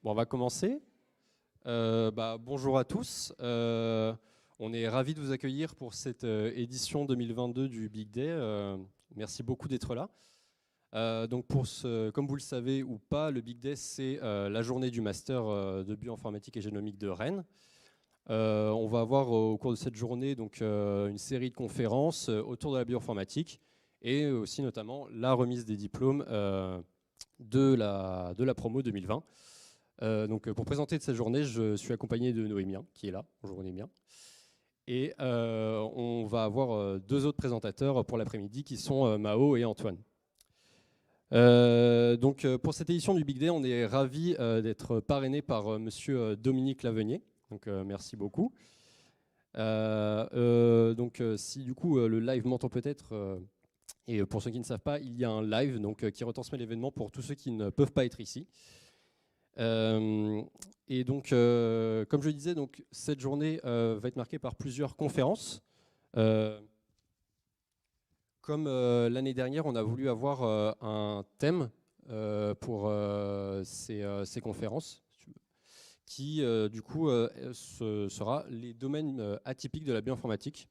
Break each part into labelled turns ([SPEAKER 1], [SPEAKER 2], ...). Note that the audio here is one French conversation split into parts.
[SPEAKER 1] Bon, on va commencer. Bonjour à tous. On est ravis de vous accueillir pour cette édition 2022 du Big Day. Merci beaucoup d'être là. Donc comme vous le savez ou pas, le Big Day, c'est la journée du master de bioinformatique et génomique de Rennes. On va avoir au cours de cette journée donc, une série de conférences autour de la bioinformatique et aussi notamment la remise des diplômes de la promo 2020. Donc, pour présenter cette journée, je suis accompagné de Noémien, qui est là. Bonjour Noémien. Et on va avoir deux autres présentateurs pour l'après-midi, qui sont Mao et Antoine. Pour cette édition du Big Day, on est ravis d'être parrainé par monsieur Dominique Lavenier. Donc, merci beaucoup. Si du coup le live m'entend peut-être, et pour ceux qui ne savent pas, il y a un live qui retransmet l'événement pour tous ceux qui ne peuvent pas être ici. Comme je disais, cette journée va être marquée par plusieurs conférences. Comme l'année dernière, on a voulu avoir un thème pour ces conférences, qui du coup sera les domaines atypiques de la bioinformatique.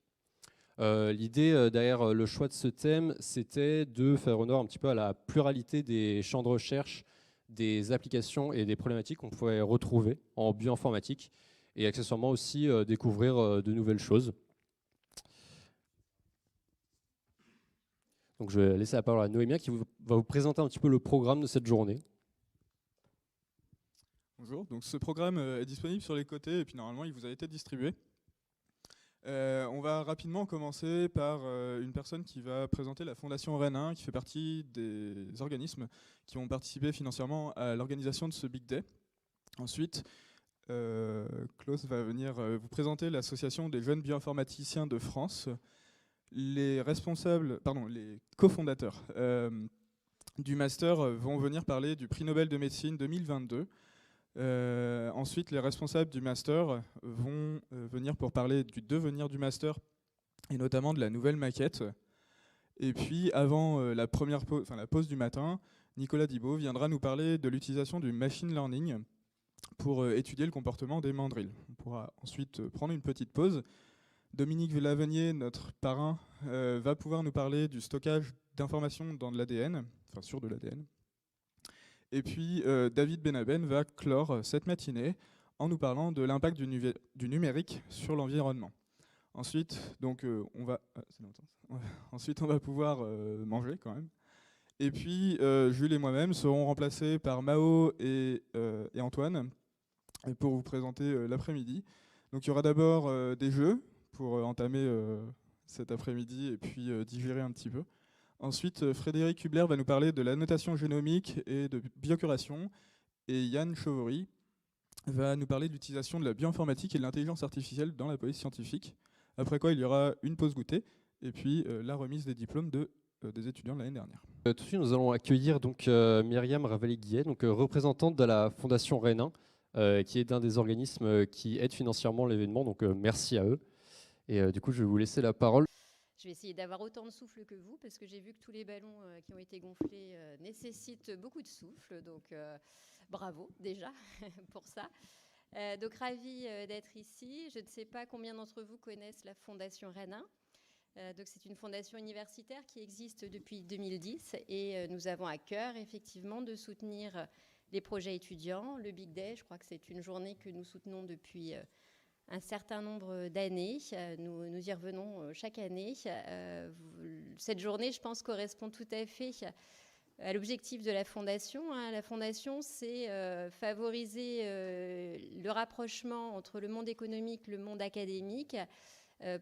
[SPEAKER 1] L'idée derrière le choix de ce thème, c'était de faire honneur un petit peu à la pluralité des champs de recherche, des applications et des problématiques qu'on pouvait retrouver en bioinformatique et accessoirement aussi découvrir de nouvelles choses. Donc je vais laisser la parole à Noémia qui va vous présenter un petit peu le programme de cette journée.
[SPEAKER 2] Bonjour, donc ce programme est disponible sur les côtés et puis normalement il vous a été distribué. On va rapidement commencer par une personne qui va présenter la Fondation Rennes 1, qui fait partie des organismes qui vont participer financièrement à l'organisation de ce Big Day. Ensuite, Klaus va venir vous présenter l'association des jeunes bioinformaticiens de France. Les cofondateurs du master vont venir parler du prix Nobel de médecine 2022. Ensuite, les responsables du master vont venir pour parler du devenir du master et notamment de la nouvelle maquette. Et puis, avant la pause du matin, Nicolas Dibaud viendra nous parler de l'utilisation du machine learning pour étudier le comportement des mandrilles. On pourra ensuite prendre une petite pause. Dominique Lavenier, notre parrain, va pouvoir nous parler du stockage d'informations dans de l'ADN, enfin sur de l'ADN. Et puis David Benaben va clore cette matinée en nous parlant de l'impact du numérique sur l'environnement. Ensuite, on va pouvoir manger quand même. Et puis Jules et moi-même serons remplacés par Mao et Antoine pour vous présenter l'après-midi. Donc il y aura d'abord des jeux pour entamer cet après-midi et puis digérer un petit peu. Ensuite, Frédéric Hubler va nous parler de l'annotation génomique et de biocuration. Et Yann Chauvory va nous parler de l'utilisation de la bioinformatique et de l'intelligence artificielle dans la police scientifique. Après quoi, il y aura une pause goûter et puis la remise des diplômes des étudiants de l'année dernière.
[SPEAKER 1] Tout de suite, nous allons accueillir Myriam Ravalli-Guillet, représentante de la Fondation Rennes 1, qui est un des organismes qui aide financièrement l'événement. Donc merci à eux. Et du coup, je vais vous laisser la parole.
[SPEAKER 3] Je vais essayer d'avoir autant de souffle que vous, parce que j'ai vu que tous les ballons qui ont été gonflés nécessitent beaucoup de souffle. Donc, bravo déjà pour ça. Donc, ravie d'être ici. Je ne sais pas combien d'entre vous connaissent la Fondation Rennes 1. Donc, c'est une fondation universitaire qui existe depuis 2010. Et nous avons à cœur, effectivement, de soutenir les projets étudiants. Le Big Day, je crois que c'est une journée que nous soutenons depuis un certain nombre d'années. Nous y revenons chaque année. Cette journée, je pense, correspond tout à fait à l'objectif de la Fondation. La Fondation, c'est favoriser le rapprochement entre le monde économique et le monde académique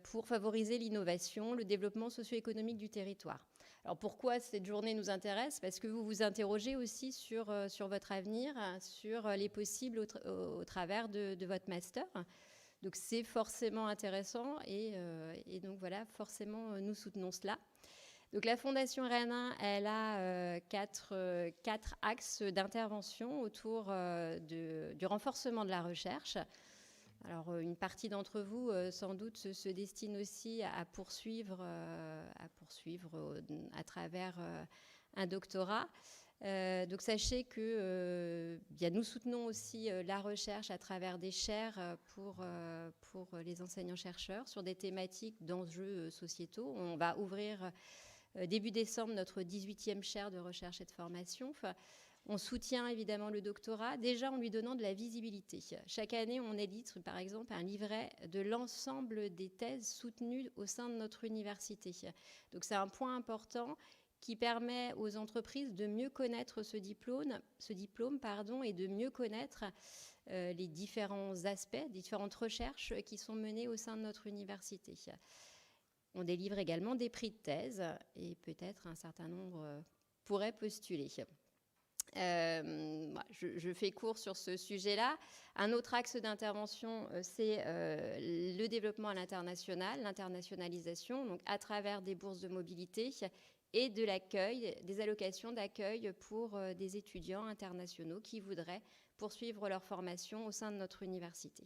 [SPEAKER 3] pour favoriser l'innovation, le développement socio-économique du territoire. Alors pourquoi cette journée nous intéresse ? Parce que vous vous interrogez aussi sur votre avenir, sur les possibles au travers de votre master. Donc c'est forcément intéressant et donc voilà, forcément nous soutenons cela. Donc la Fondation Rennes 1, elle a quatre axes d'intervention autour du renforcement de la recherche. Alors une partie d'entre vous sans doute se destine aussi à poursuivre à travers un doctorat. Donc sachez que nous soutenons aussi la recherche à travers des chaires pour les enseignants-chercheurs sur des thématiques d'enjeux sociétaux. On va ouvrir début décembre notre 18e chaire de recherche et de formation. On soutient évidemment le doctorat, déjà en lui donnant de la visibilité. Chaque année, on édite par exemple un livret de l'ensemble des thèses soutenues au sein de notre université. Donc c'est un point important qui permet aux entreprises de mieux connaître ce diplôme et de mieux connaître les différents aspects, différentes recherches qui sont menées au sein de notre université. On délivre également des prix de thèse et peut-être un certain nombre pourraient postuler. Je fais court sur ce sujet-là. Un autre axe d'intervention, c'est le développement à l'international, l'internationalisation, donc à travers des bourses de mobilité et de l'accueil, des allocations d'accueil pour des étudiants internationaux qui voudraient poursuivre leur formation au sein de notre université.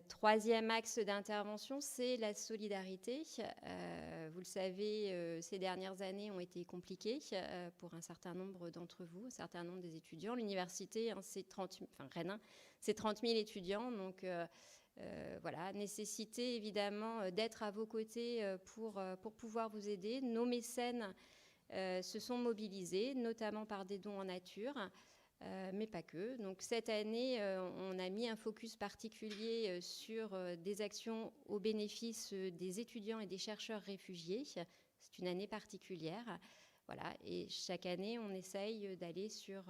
[SPEAKER 3] Troisième axe d'intervention, c'est la solidarité. Vous le savez, ces dernières années ont été compliquées pour un certain nombre d'entre vous, un certain nombre des étudiants. L'université, Rennes, c'est 30 000 étudiants, donc nécessité évidemment d'être à vos côtés pour pouvoir vous aider. Nos mécènes se sont mobilisés, notamment par des dons en nature. Mais pas que. Donc cette année, on a mis un focus particulier sur des actions au bénéfice des étudiants et des chercheurs réfugiés. C'est une année particulière. Voilà. Et chaque année, on essaye d'aller sur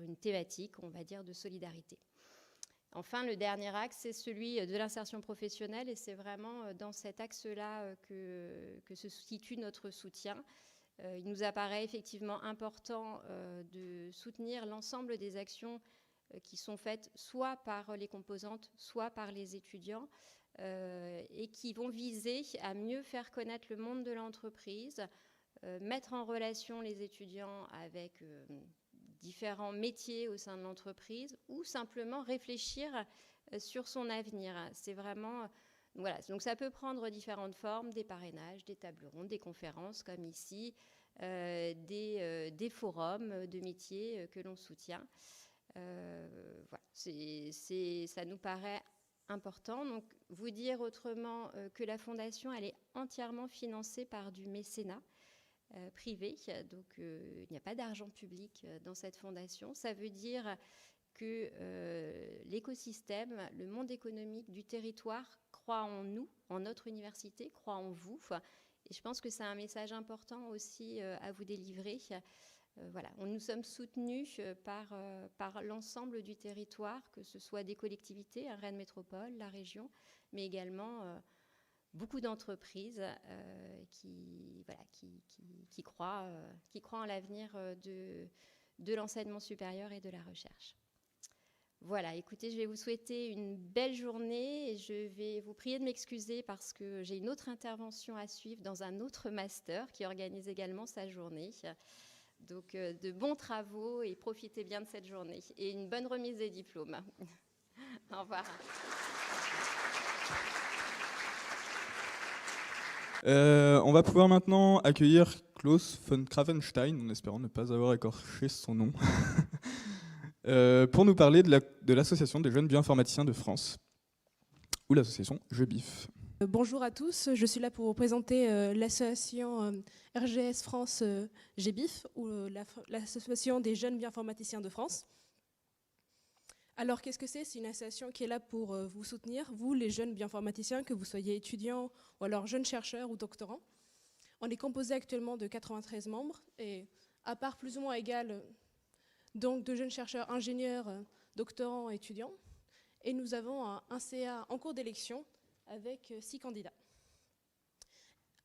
[SPEAKER 3] une thématique, on va dire, de solidarité. Enfin, le dernier axe, c'est celui de l'insertion professionnelle. Et c'est vraiment dans cet axe-là que se situe notre soutien. Il nous apparaît effectivement important de soutenir l'ensemble des actions qui sont faites soit par les composantes, soit par les étudiants et qui vont viser à mieux faire connaître le monde de l'entreprise, mettre en relation les étudiants avec différents métiers au sein de l'entreprise ou simplement réfléchir sur son avenir. C'est vraiment... Voilà, donc ça peut prendre différentes formes, des parrainages, des tables rondes, des conférences comme ici, des forums de métiers que l'on soutient. Ça nous paraît important. Donc, vous dire autrement que la Fondation, elle est entièrement financée par du mécénat privé. Donc, il n'y a pas d'argent public dans cette fondation. Ça veut dire que l'écosystème, le monde économique du territoire croit en nous, en notre université, croit en vous. Et je pense que c'est un message important aussi à vous délivrer. Nous sommes soutenus par l'ensemble du territoire, que ce soit des collectivités, Rennes Métropole, la région, mais également beaucoup d'entreprises qui croient en l'avenir de l'enseignement supérieur et de la recherche. Voilà, écoutez, je vais vous souhaiter une belle journée et je vais vous prier de m'excuser parce que j'ai une autre intervention à suivre dans un autre master qui organise également sa journée. Donc, de bons travaux et profitez bien de cette journée. Et une bonne remise des diplômes. Au revoir.
[SPEAKER 2] On va pouvoir maintenant accueillir Klaus von Kravenstein, en espérant ne pas avoir écorché son nom. Pour nous parler de l'association des jeunes bioinformaticiens de France, ou l'association JEBIF.
[SPEAKER 4] Bonjour à tous, je suis là pour vous présenter l'association RGS France JEBIF, ou l'association des jeunes bioinformaticiens de France. Alors qu'est-ce que c'est ? C'est une association qui est là pour vous soutenir, vous les jeunes bioinformaticiens, que vous soyez étudiants ou alors jeunes chercheurs ou doctorants. On est composé actuellement de 93 membres et à part plus ou moins égal donc de jeunes chercheurs, ingénieurs, doctorants, étudiants. Et nous avons un CA en cours d'élection avec 6 candidats.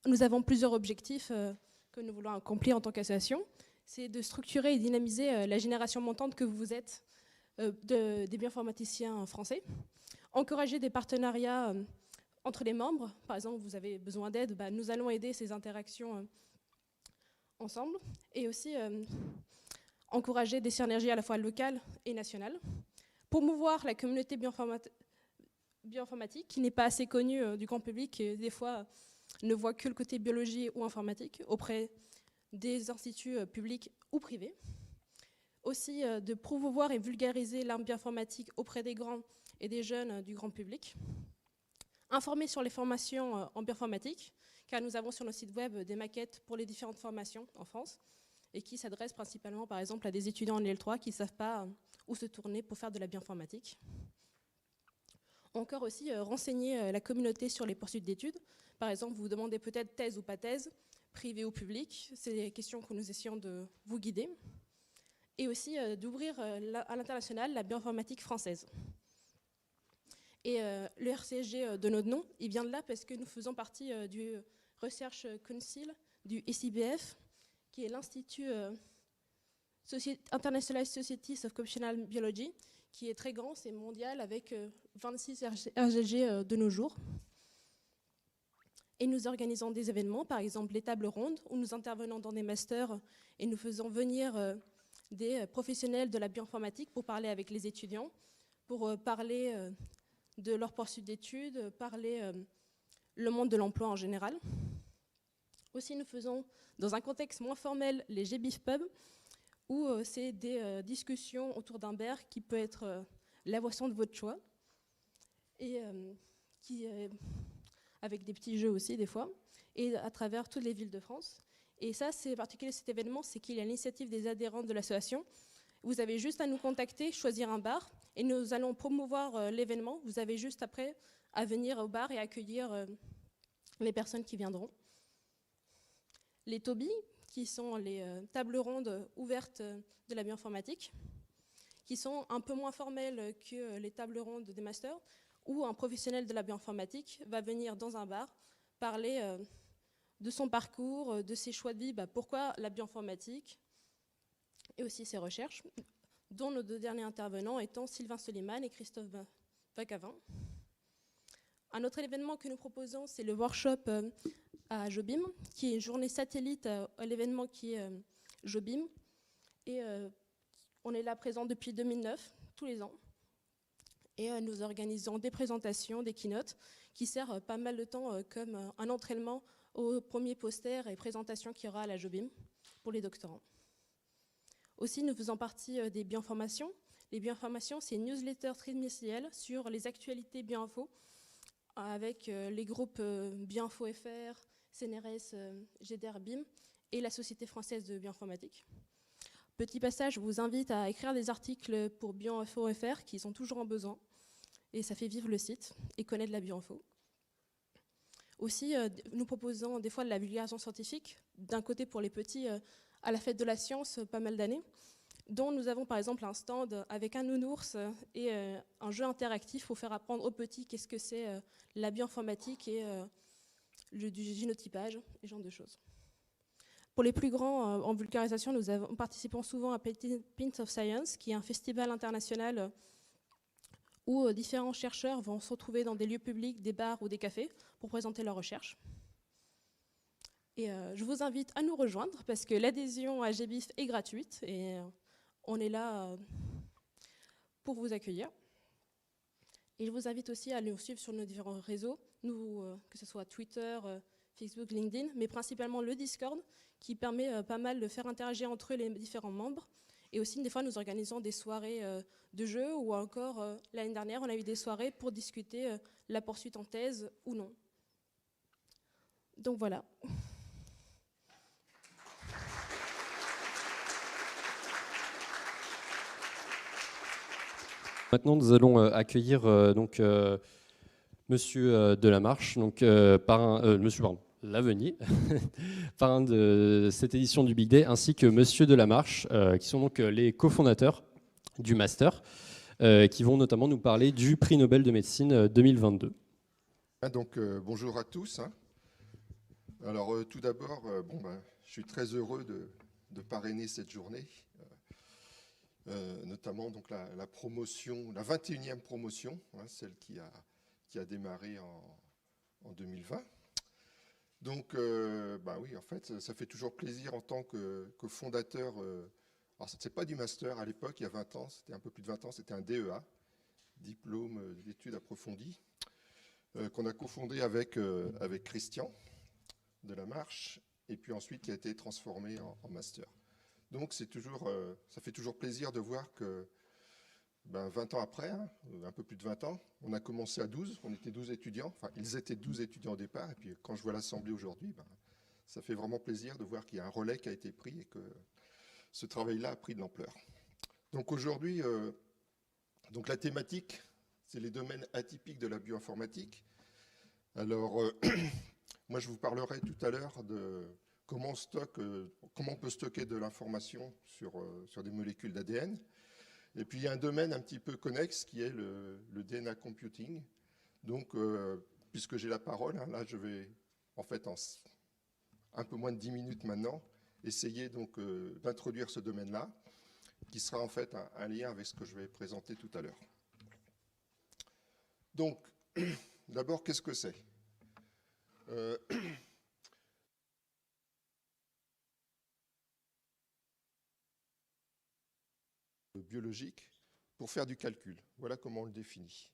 [SPEAKER 4] Nous avons plusieurs objectifs que nous voulons accomplir en tant qu'association. C'est de structurer et dynamiser la génération montante que vous êtes des bioinformaticiens français. Encourager des partenariats entre les membres. Par exemple, vous avez besoin d'aide, nous allons aider ces interactions ensemble. Et aussi encourager des synergies à la fois locales et nationales, promouvoir la communauté bioinformatique qui n'est pas assez connue du grand public et des fois ne voit que le côté biologie ou informatique auprès des instituts publics ou privés. Aussi de promouvoir et vulgariser l'art bioinformatique auprès des grands et des jeunes du grand public. Informer sur les formations en bioinformatique, car nous avons sur nos sites web des maquettes pour les différentes formations en France et qui s'adressent principalement par exemple à des étudiants en L3 qui ne savent pas où se tourner pour faire de la bioinformatique. Encore aussi renseigner la communauté sur les poursuites d'études. Par exemple, vous vous demandez peut-être thèse ou pas thèse, privé ou public. C'est des questions que nous essayons de vous guider. Et aussi d'ouvrir à l'international la bioinformatique française. Et le RCSG de notre nom, il vient de là parce que nous faisons partie du Research Council, du ICBF, qui est l'Institut Internationalized Societies of Computational Biology, qui est très grand, c'est mondial, avec 26 RGG de nos jours. Et nous organisons des événements, par exemple les tables rondes, où nous intervenons dans des masters et nous faisons venir des professionnels de la bioinformatique pour parler avec les étudiants, pour parler de leur poursuite d'études, parler le monde de l'emploi en général. Aussi, nous faisons, dans un contexte moins formel, les GBIF Pub, où c'est des discussions autour d'un verre qui peut être la boisson de votre choix, et avec des petits jeux aussi des fois, et à travers toutes les villes de France. Et ça, c'est particulier cet événement, c'est qu'il y a l'initiative des adhérents de l'association. Vous avez juste à nous contacter, choisir un bar, et nous allons promouvoir l'événement. Vous avez juste après à venir au bar et accueillir les personnes qui viendront. Les TOBI, qui sont les tables rondes ouvertes de la bioinformatique, qui sont un peu moins formelles que les tables rondes des masters, où un professionnel de la bioinformatique va venir dans un bar parler de son parcours, de ses choix de vie, pourquoi la bioinformatique, et aussi ses recherches, dont nos deux derniers intervenants étant Sylvain Soliman et Christophe Vacavin. Un autre événement que nous proposons, c'est le workshop à Jobim, qui est une journée satellite à l'événement qui est Jobim. Et on est là présent depuis 2009, tous les ans. Et nous organisons des présentations, des keynotes, qui servent pas mal de temps comme un entraînement aux premiers posters et présentations qu'il y aura à la Jobim pour les doctorants. Aussi, nous faisons partie des bioinformations. Les bioinformations, c'est une newsletter trimestrielle sur les actualités bioinfo, avec les groupes Bioinfo FR, CNRS, GDR BIM et la Société française de bioinformatique. Petit passage, je vous invite à écrire des articles pour Bioinfo FR qui sont toujours en besoin, et ça fait vivre le site et connaître la bioinfo. Aussi, nous proposons des fois de la vulgarisation scientifique, d'un côté pour les petits à la fête de la science, pas mal d'années, dont nous avons par exemple un stand avec un nounours et un jeu interactif pour faire apprendre aux petits qu'est-ce que c'est la bioinformatique et du génotypage, et ce genre de choses. Pour les plus grands, en vulgarisation, nous participons souvent à Pint of Science, qui est un festival international où différents chercheurs vont se retrouver dans des lieux publics, des bars ou des cafés, pour présenter leurs recherches. Et je vous invite à nous rejoindre, parce que l'adhésion à GBIF est gratuite, et on est là pour vous accueillir. Et je vous invite aussi à nous suivre sur nos différents réseaux, que ce soit Twitter, Facebook, LinkedIn, mais principalement le Discord, qui permet pas mal de faire interagir entre les différents membres. Et aussi, des fois, nous organisons des soirées de jeux, ou encore, l'année dernière, on a eu des soirées pour discuter la poursuite en thèse ou non. Donc voilà.
[SPEAKER 1] Maintenant, nous allons accueillir Monsieur Delamarche, Monsieur Lavenier, parrain de cette édition du Big Day, ainsi que Monsieur Delamarche, qui sont donc les cofondateurs du master, qui vont notamment nous parler du prix Nobel de médecine 2022.
[SPEAKER 5] Donc bonjour à tous. Alors tout d'abord, je suis très heureux de parrainer cette journée. Notamment donc la promotion, la 21e promotion, celle qui a démarré en 2020. Donc, oui, en fait, ça fait toujours plaisir en tant que fondateur. Alors, ce n'est pas du master à l'époque, il y a 20 ans, c'était un peu plus de 20 ans, c'était un DEA, diplôme d'études approfondies, qu'on a cofondé avec Christian Delamarche et puis ensuite qui a été transformé en master. Donc c'est toujours, ça fait toujours plaisir de voir que 20 ans après, hein, un peu plus de 20 ans, on a commencé à 12, on était 12 étudiants, enfin ils étaient 12 étudiants au départ, et puis quand je vois l'Assemblée aujourd'hui, ça fait vraiment plaisir de voir qu'il y a un relais qui a été pris et que ce travail-là a pris de l'ampleur. Donc aujourd'hui, donc la thématique, c'est les domaines atypiques de la bioinformatique. Alors, moi je vous parlerai tout à l'heure de comment on peut stocker de l'information sur des molécules d'ADN. Et puis il y a un domaine un petit peu connexe qui est le DNA computing. Donc, puisque j'ai la parole, hein, là je vais, en fait, en un peu moins de 10 minutes maintenant, essayer donc d'introduire ce domaine-là, qui sera en fait un lien avec ce que je vais présenter tout à l'heure. Donc, d'abord, qu'est-ce que c'est ? Biologique pour faire du calcul. Voilà comment on le définit.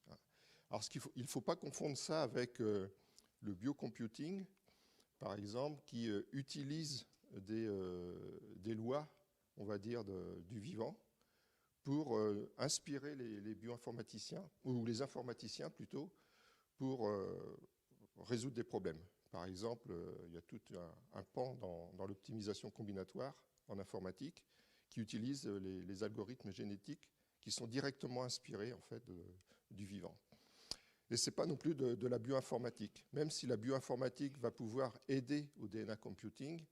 [SPEAKER 5] Alors, il ne faut pas confondre ça avec le biocomputing, par exemple, qui utilise des lois, on va dire, du vivant pour inspirer les bioinformaticiens, ou les informaticiens plutôt, pour résoudre des problèmes. Par exemple, il y a tout un pan dans l'optimisation combinatoire en informatique qui utilise les algorithmes génétiques qui sont directement inspirés en fait, du vivant. Et ce n'est pas non plus de la bioinformatique. Même si la bioinformatique va pouvoir aider au DNA computing,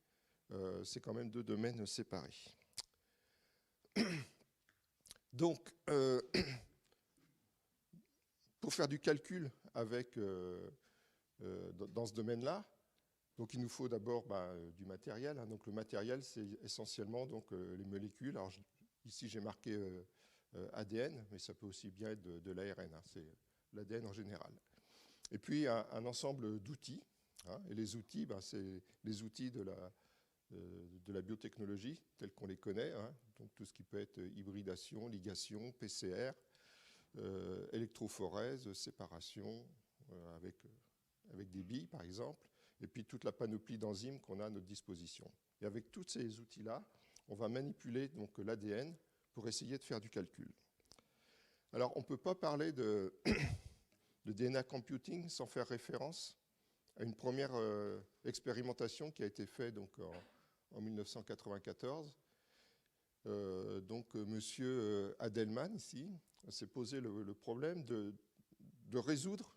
[SPEAKER 5] c'est quand même deux domaines séparés. Donc, pour faire du calcul avec, dans ce domaine-là, donc il nous faut d'abord du matériel. Hein. Donc le matériel, c'est essentiellement donc, les molécules. Alors, ici, j'ai marqué ADN, mais ça peut aussi bien être de l'ARN. Hein. C'est l'ADN en général. Et puis, un ensemble d'outils. Hein. Et les outils, c'est les outils de la biotechnologie, tels qu'on les connaît. Hein. Donc tout ce qui peut être hybridation, ligation, PCR, électrophorèse, séparation avec des billes, par exemple, et puis toute la panoplie d'enzymes qu'on a à notre disposition. Et avec tous ces outils-là, on va manipuler donc l'ADN pour essayer de faire du calcul. Alors, on ne peut pas parler de DNA computing sans faire référence à une première expérimentation qui a été faite donc, en 1994. Donc, monsieur Adelman, ici, s'est posé le problème de résoudre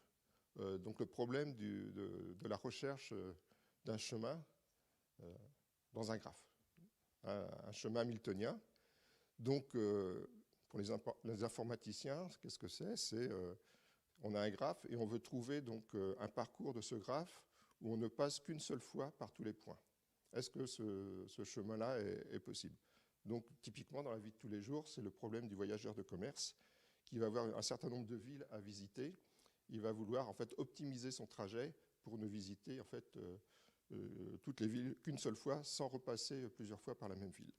[SPEAKER 5] donc le problème de la recherche d'un chemin dans un graphe, un chemin hamiltonien. Donc, pour les informaticiens, qu'est-ce que c'est ? C'est on a un graphe et on veut trouver donc un parcours de ce graphe où on ne passe qu'une seule fois par tous les points. Est-ce que ce chemin-là est possible ? Donc, typiquement, dans la vie de tous les jours, c'est le problème du voyageur de commerce qui va avoir un certain nombre de villes à visiter. Il va vouloir en fait optimiser son trajet pour ne visiter en fait toutes les villes qu'une seule fois, sans repasser plusieurs fois par la même ville.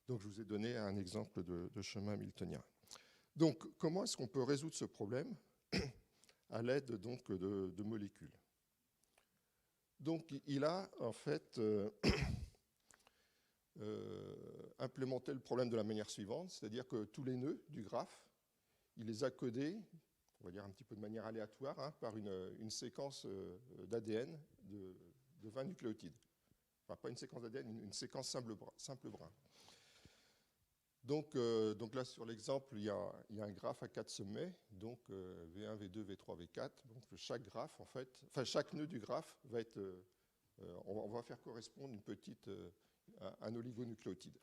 [SPEAKER 5] Donc, je vous ai donné un exemple de chemin hamiltonien. Donc, comment est-ce qu'on peut résoudre ce problème à l'aide donc de molécules ? Donc, il a en fait implémenté le problème de la manière suivante, c'est-à-dire que tous les nœuds du graphe, il les a codés, on va dire un petit peu de manière aléatoire, hein, par une séquence d'ADN de 20 nucléotides. Enfin, pas une séquence d'ADN, une séquence simple brin. Donc là, sur l'exemple, il y a un graphe à 4 sommets, donc V1, V2, V3, V4. Donc chaque graphe, en fait, enfin chaque nœud du graphe va être, on va faire correspondre un oligonucléotide.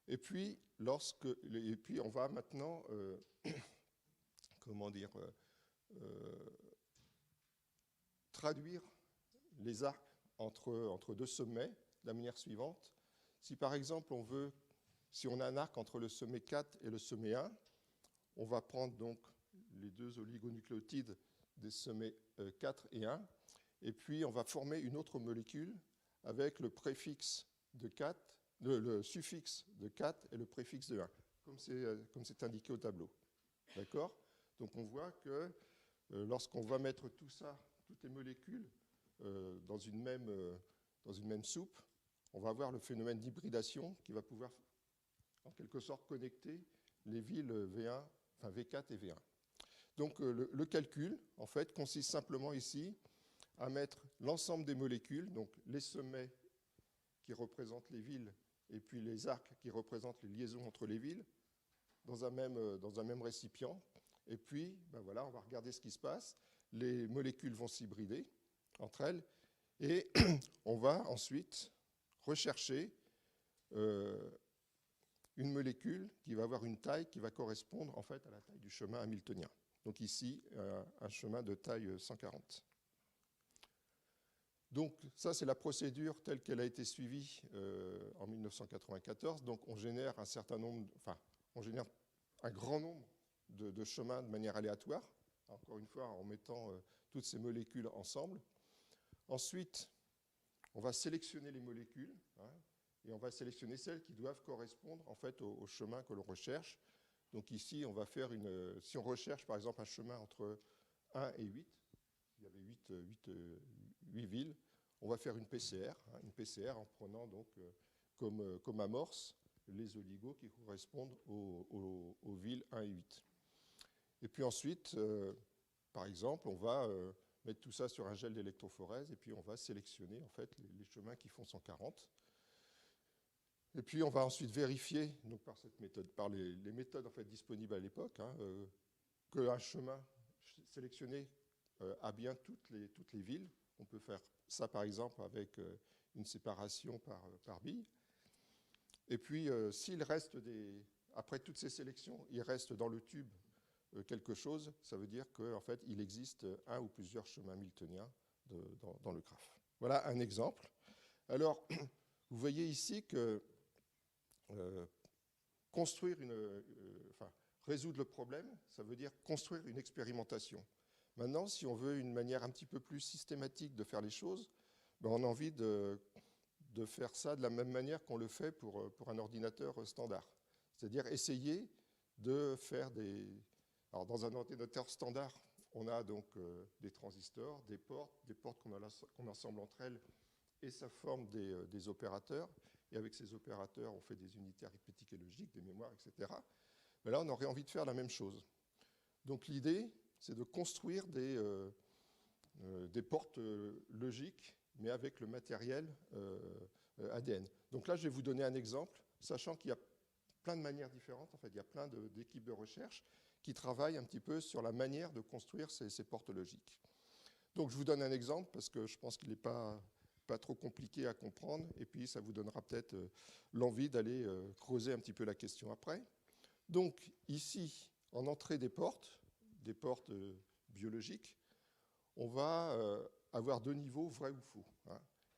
[SPEAKER 5] Et puis on va maintenant, comment dire, traduire les arcs entre deux sommets de la manière suivante. Si par exemple si on a un arc entre le sommet 4 et le sommet 1, on va prendre donc les deux oligonucléotides des sommets 4 et 1, et puis on va former une autre molécule avec le préfixe de 4, le suffixe de 4 et le préfixe de 1, comme c'est indiqué au tableau. D'accord ? Donc on voit que lorsqu'on va mettre tout ça, toutes les molécules, dans une même soupe, on va avoir le phénomène d'hybridation qui va pouvoir, en quelque sorte, connecter les villes V1, enfin V4 et V1. Donc le calcul, en fait, consiste simplement ici à mettre l'ensemble des molécules, donc les sommets qui représentent les villes et puis les arcs qui représentent les liaisons entre les villes, dans un même récipient. Et puis, ben voilà, on va regarder ce qui se passe. Les molécules vont s'hybrider entre elles et on va ensuite rechercher une molécule qui va avoir une taille qui va correspondre en fait à la taille du chemin hamiltonien. Donc ici, un chemin de taille 140. Donc ça, c'est la procédure telle qu'elle a été suivie en 1994. Donc on génère on génère un grand nombre de chemins de manière aléatoire, encore une fois en mettant toutes ces molécules ensemble. Ensuite, on va sélectionner les molécules, et on va sélectionner celles qui doivent correspondre en fait au chemin que l'on recherche. Donc ici, on va faire si on recherche par exemple un chemin entre 1 et 8, il y avait 8 villes, on va faire une PCR en prenant donc comme amorce les oligos qui correspondent aux villes 1 et 8. Et puis ensuite, par exemple, on va mettre tout ça sur un gel d'électrophorèse et puis on va sélectionner en fait les chemins qui font 140. Et puis on va ensuite vérifier, donc par cette méthode, par les méthodes en fait disponibles à l'époque, qu'un chemin sélectionné a bien toutes les villes. On peut faire ça par exemple avec une séparation par bille. Et puis s'il reste après toutes ces sélections, il reste dans le tube quelque chose, ça veut dire qu'en fait il existe un ou plusieurs chemins hamiltoniens dans le graphe. Voilà un exemple. Alors vous voyez ici que résoudre le problème, ça veut dire construire une expérimentation. Maintenant, si on veut une manière un petit peu plus systématique de faire les choses, ben on a envie de faire ça de la même manière qu'on le fait pour un ordinateur standard. C'est-à-dire essayer de faire Alors, dans un ordinateur standard, on a donc des transistors, des portes qu'on assemble entre elles, et ça forme des opérateurs. Et avec ces opérateurs, on fait des unités arithmétiques et logiques, des mémoires, etc. Mais là, on aurait envie de faire la même chose. Donc l'idée, c'est de construire des portes logiques, mais avec le matériel ADN. Donc là, je vais vous donner un exemple, sachant qu'il y a plein de manières différentes. En fait, il y a plein d'équipes de recherche qui travaillent un petit peu sur la manière de construire ces portes logiques. Donc je vous donne un exemple, parce que je pense qu'il n'est pas trop compliqué à comprendre, et puis ça vous donnera peut-être l'envie d'aller creuser un petit peu la question après. Donc ici, en entrée des portes biologiques, on va avoir deux niveaux, vrai ou faux.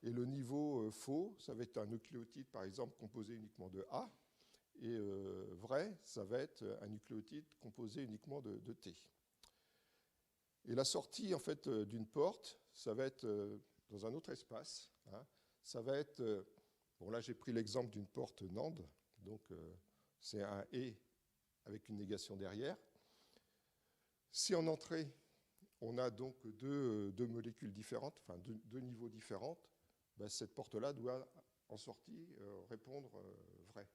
[SPEAKER 5] Et le niveau faux, ça va être un nucléotide, par exemple, composé uniquement de A, et vrai, ça va être un nucléotide composé uniquement de T. Et la sortie, en fait, d'une porte, ça va être dans un autre espace. Ça va être, bon là j'ai pris l'exemple d'une porte NAND, donc c'est un et avec une négation derrière. Si en entrée, on a donc deux molécules différentes, enfin deux niveaux différents, ben cette porte-là doit en sortie répondre vrai.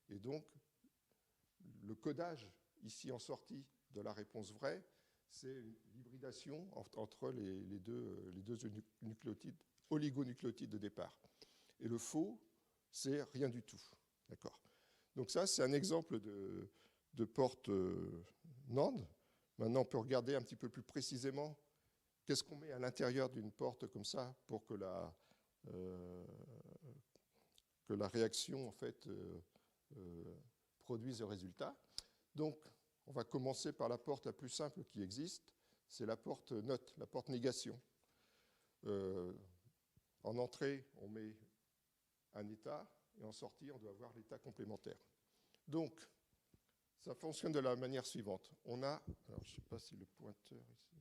[SPEAKER 5] Et donc, le codage ici en sortie de la réponse vraie, c'est l'hybridation entre les deux nucléotides, oligonucléotides de départ. Et le faux, c'est rien du tout. D'accord. Donc ça, c'est un exemple de porte NAND. Maintenant, on peut regarder un petit peu plus précisément qu'est-ce qu'on met à l'intérieur d'une porte comme ça pour que la réaction en fait, produise le résultat. Donc, on va commencer par la porte la plus simple qui existe, c'est la porte NOT, la porte négation. En entrée, on met un état, et en sortie, on doit avoir l'état complémentaire. Donc, ça fonctionne de la manière suivante. On a, alors je ne sais pas si le pointeur ici.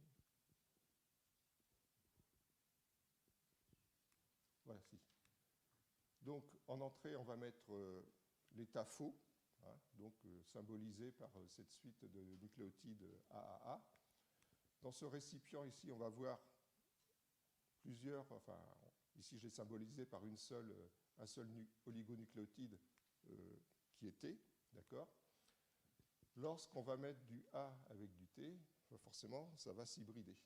[SPEAKER 5] Voilà, si. Donc, en entrée, on va mettre l'état faux, donc symbolisé par cette suite de nucléotides AAA. Dans ce récipient ici, on va voir plusieurs, enfin, ici je l'ai symbolisé par un seul oligonucléotide qui est T, d'accord? Lorsqu'on va mettre du A avec du T, forcément, ça va s'hybrider.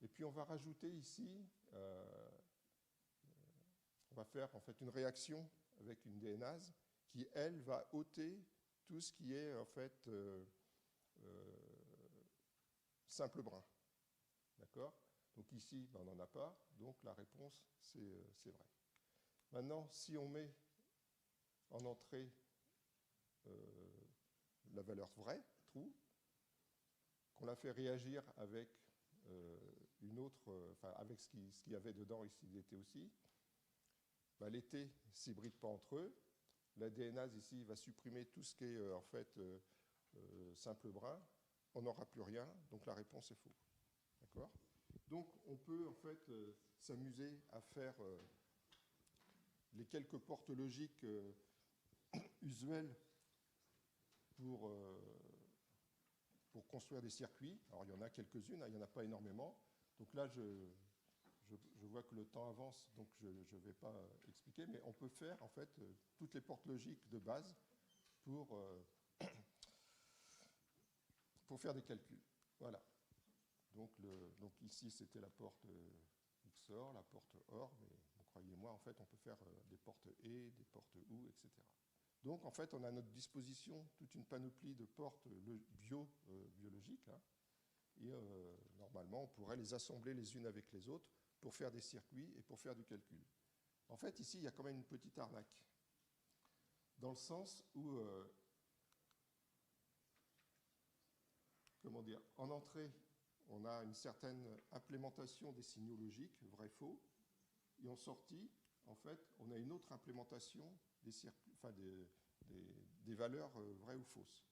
[SPEAKER 5] Et puis on va rajouter ici, on va faire en fait une réaction avec une DNase qui, elle, va ôter tout ce qui est en fait simple brin. D'accord? Donc ici, ben, on n'en a pas, donc la réponse, c'est vrai. Maintenant, si on met en entrée la valeur vraie, true, qu'on la fait réagir avec une autre, avec ce qu'il y avait dedans ici, l'été aussi, ben, l'été ne s'hybride pas entre eux. La DNase ici va supprimer tout ce qui est en fait simple brin. On n'aura plus rien, donc la réponse est faux. D'accord? Donc on peut en fait s'amuser à faire les quelques portes logiques usuelles pour construire des circuits. Alors il y en a quelques-unes, hein, il n'y en a pas énormément. Donc là, je vois que le temps avance, donc je ne vais pas expliquer, mais on peut faire en fait toutes les portes logiques de base pour faire des calculs. Voilà. Donc ici, c'était la porte XOR, la porte OR, mais croyez-moi, en fait, on peut faire des portes ET, des portes OU, etc. Donc, en fait, on a à notre disposition toute une panoplie de portes biologiques, hein, et normalement, on pourrait les assembler les unes avec les autres pour faire des circuits et pour faire du calcul. En fait, ici, il y a quand même une petite arnaque, dans le sens où, comment dire, en entrée, on a une certaine implémentation des signaux logiques, vrai-faux, et en sortie, en fait, on a une autre implémentation des circuits, enfin des valeurs vraies ou fausses.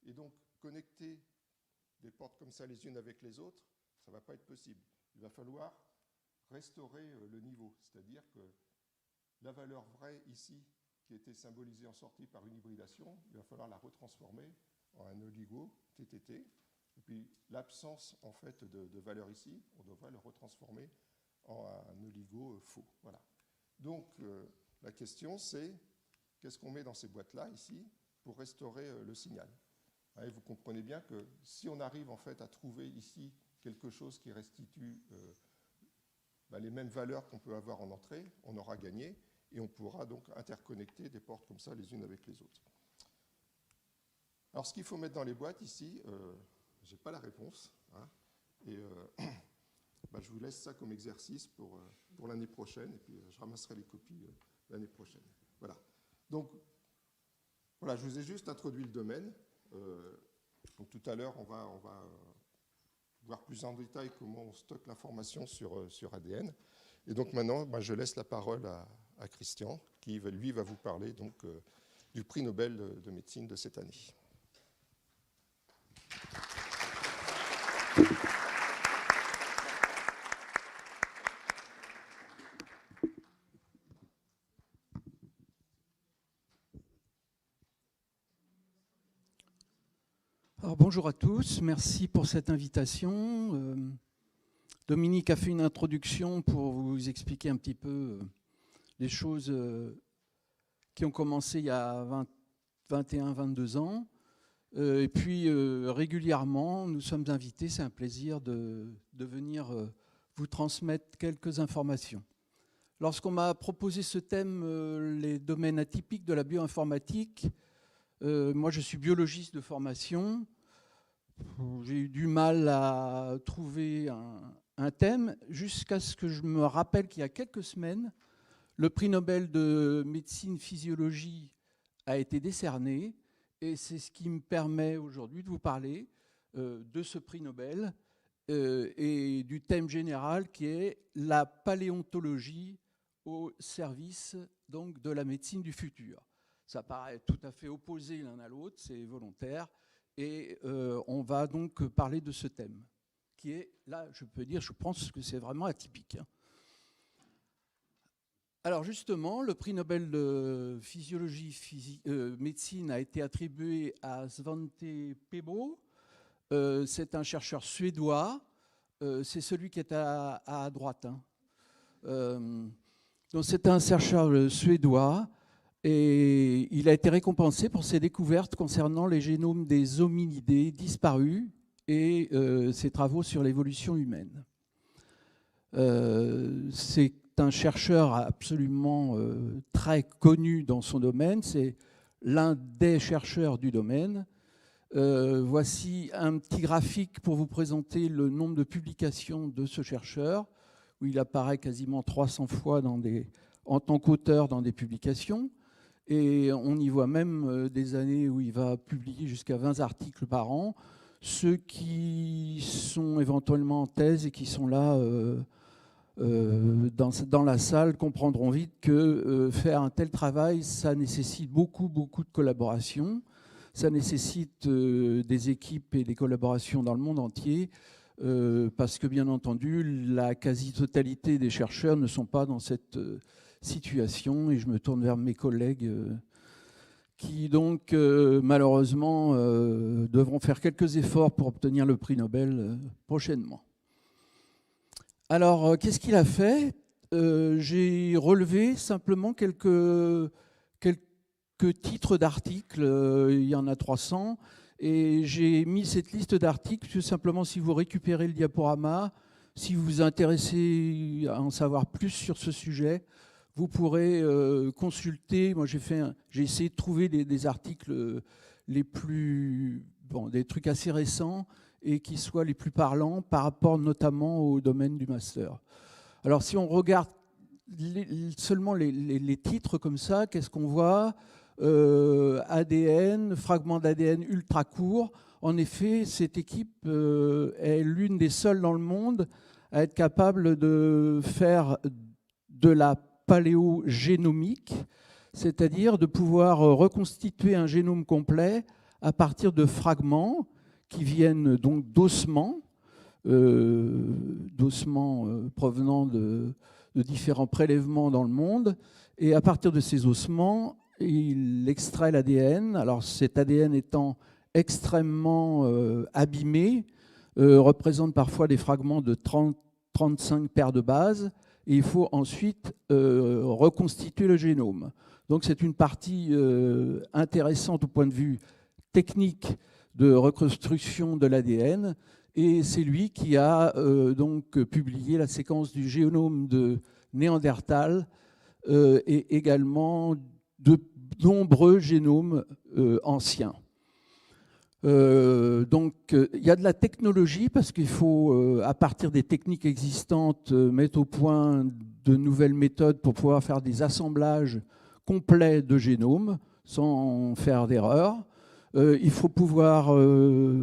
[SPEAKER 5] Et donc, connecter des portes comme ça les unes avec les autres, ça ne va pas être possible. Il va falloir restaurer le niveau, c'est-à-dire que la valeur vraie ici, qui était symbolisée en sortie par une hybridation, il va falloir la retransformer en un oligo TTT. Et puis l'absence en fait de valeur ici, on devrait le retransformer en un oligo faux. Voilà. Donc la question c'est qu'est-ce qu'on met dans ces boîtes-là ici pour restaurer le signal. Et vous comprenez bien que si on arrive en fait à trouver ici quelque chose qui restitue les mêmes valeurs qu'on peut avoir en entrée, on aura gagné et on pourra donc interconnecter des portes comme ça les unes avec les autres. Alors ce qu'il faut mettre dans les boîtes ici, je n'ai pas la réponse, hein, et je vous laisse ça comme exercice pour l'année prochaine, et puis je ramasserai les copies l'année prochaine. Voilà. Donc, voilà, je vous ai juste introduit le domaine. Donc tout à l'heure, on va voir plus en détail comment on stocke l'information sur ADN. Et donc maintenant, je laisse la parole à Christian, qui, lui, va vous parler donc, du prix Nobel de médecine de cette année.
[SPEAKER 6] Alors, bonjour à tous, merci pour cette invitation. Dominique a fait une introduction pour vous expliquer un petit peu les choses qui ont commencé il y a 21-22 ans. Et puis régulièrement, nous sommes invités, c'est un plaisir de venir vous transmettre quelques informations. Lorsqu'on m'a proposé ce thème, les domaines atypiques de la bioinformatique, moi je suis biologiste de formation, j'ai eu du mal à trouver un thème jusqu'à ce que je me rappelle qu'il y a quelques semaines, le prix Nobel de médecine physiologie a été décerné et c'est ce qui me permet aujourd'hui de vous parler de ce prix Nobel et du thème général qui est la paléontologie au service donc, de la médecine du futur. Ça paraît tout à fait opposé l'un à l'autre, c'est volontaire. Et on va donc parler de ce thème, qui est, là, je peux dire, je pense que c'est vraiment atypique. Alors justement, le prix Nobel de médecine a été attribué à Svante Pääbo. C'est un chercheur suédois c'est celui qui est à droite. Donc c'est un chercheur suédois et il a été récompensé pour ses découvertes concernant les génomes des hominidés disparus et ses travaux sur l'évolution humaine. C'est un chercheur absolument très connu dans son domaine, c'est l'un des chercheurs du domaine. Voici un petit graphique pour vous présenter le nombre de publications de ce chercheur, où il apparaît quasiment 300 fois en tant qu'auteur dans des publications. Et on y voit même des années où il va publier jusqu'à 20 articles par an. Ceux qui sont éventuellement en thèse et qui sont là dans la salle comprendront vite que faire un tel travail, ça nécessite beaucoup de collaboration. Ça nécessite des équipes et des collaborations dans le monde entier, parce que, bien entendu, la quasi-totalité des chercheurs ne sont pas dans cette situation. Et je me tourne vers mes collègues qui, donc, malheureusement, devront faire quelques efforts pour obtenir le prix Nobel prochainement. Alors, qu'est-ce qu'il a fait? J'ai relevé simplement quelques titres d'articles, il y en a 300, et j'ai mis cette liste d'articles, tout simplement si vous récupérez le diaporama, si vous vous intéressez à en savoir plus sur ce sujet, vous pourrez consulter. Moi, j'ai essayé de trouver des articles les plus, des trucs assez récents et qui soient les plus parlants par rapport notamment au domaine du master. Alors, si on regarde seulement les titres comme ça, qu'est-ce qu'on voit? ADN, fragment d'ADN ultra court. En effet, cette équipe est l'une des seules dans le monde à être capable de faire de la paléogénomique, c'est-à-dire de pouvoir reconstituer un génome complet à partir de fragments qui viennent donc d'ossements provenant de différents prélèvements dans le monde. Et à partir de ces ossements, il extrait l'ADN. Alors cet ADN étant extrêmement abîmé, représente parfois des fragments de 30-35 paires de bases, et il faut ensuite reconstituer le génome. Donc c'est une partie intéressante au point de vue technique de reconstruction de l'ADN, et c'est lui qui a donc publié la séquence du génome de Néandertal et également de nombreux génomes anciens. Donc il y a de la technologie parce qu'il faut, à partir des techniques existantes, mettre au point de nouvelles méthodes pour pouvoir faire des assemblages complets de génomes sans faire d'erreur. Il faut pouvoir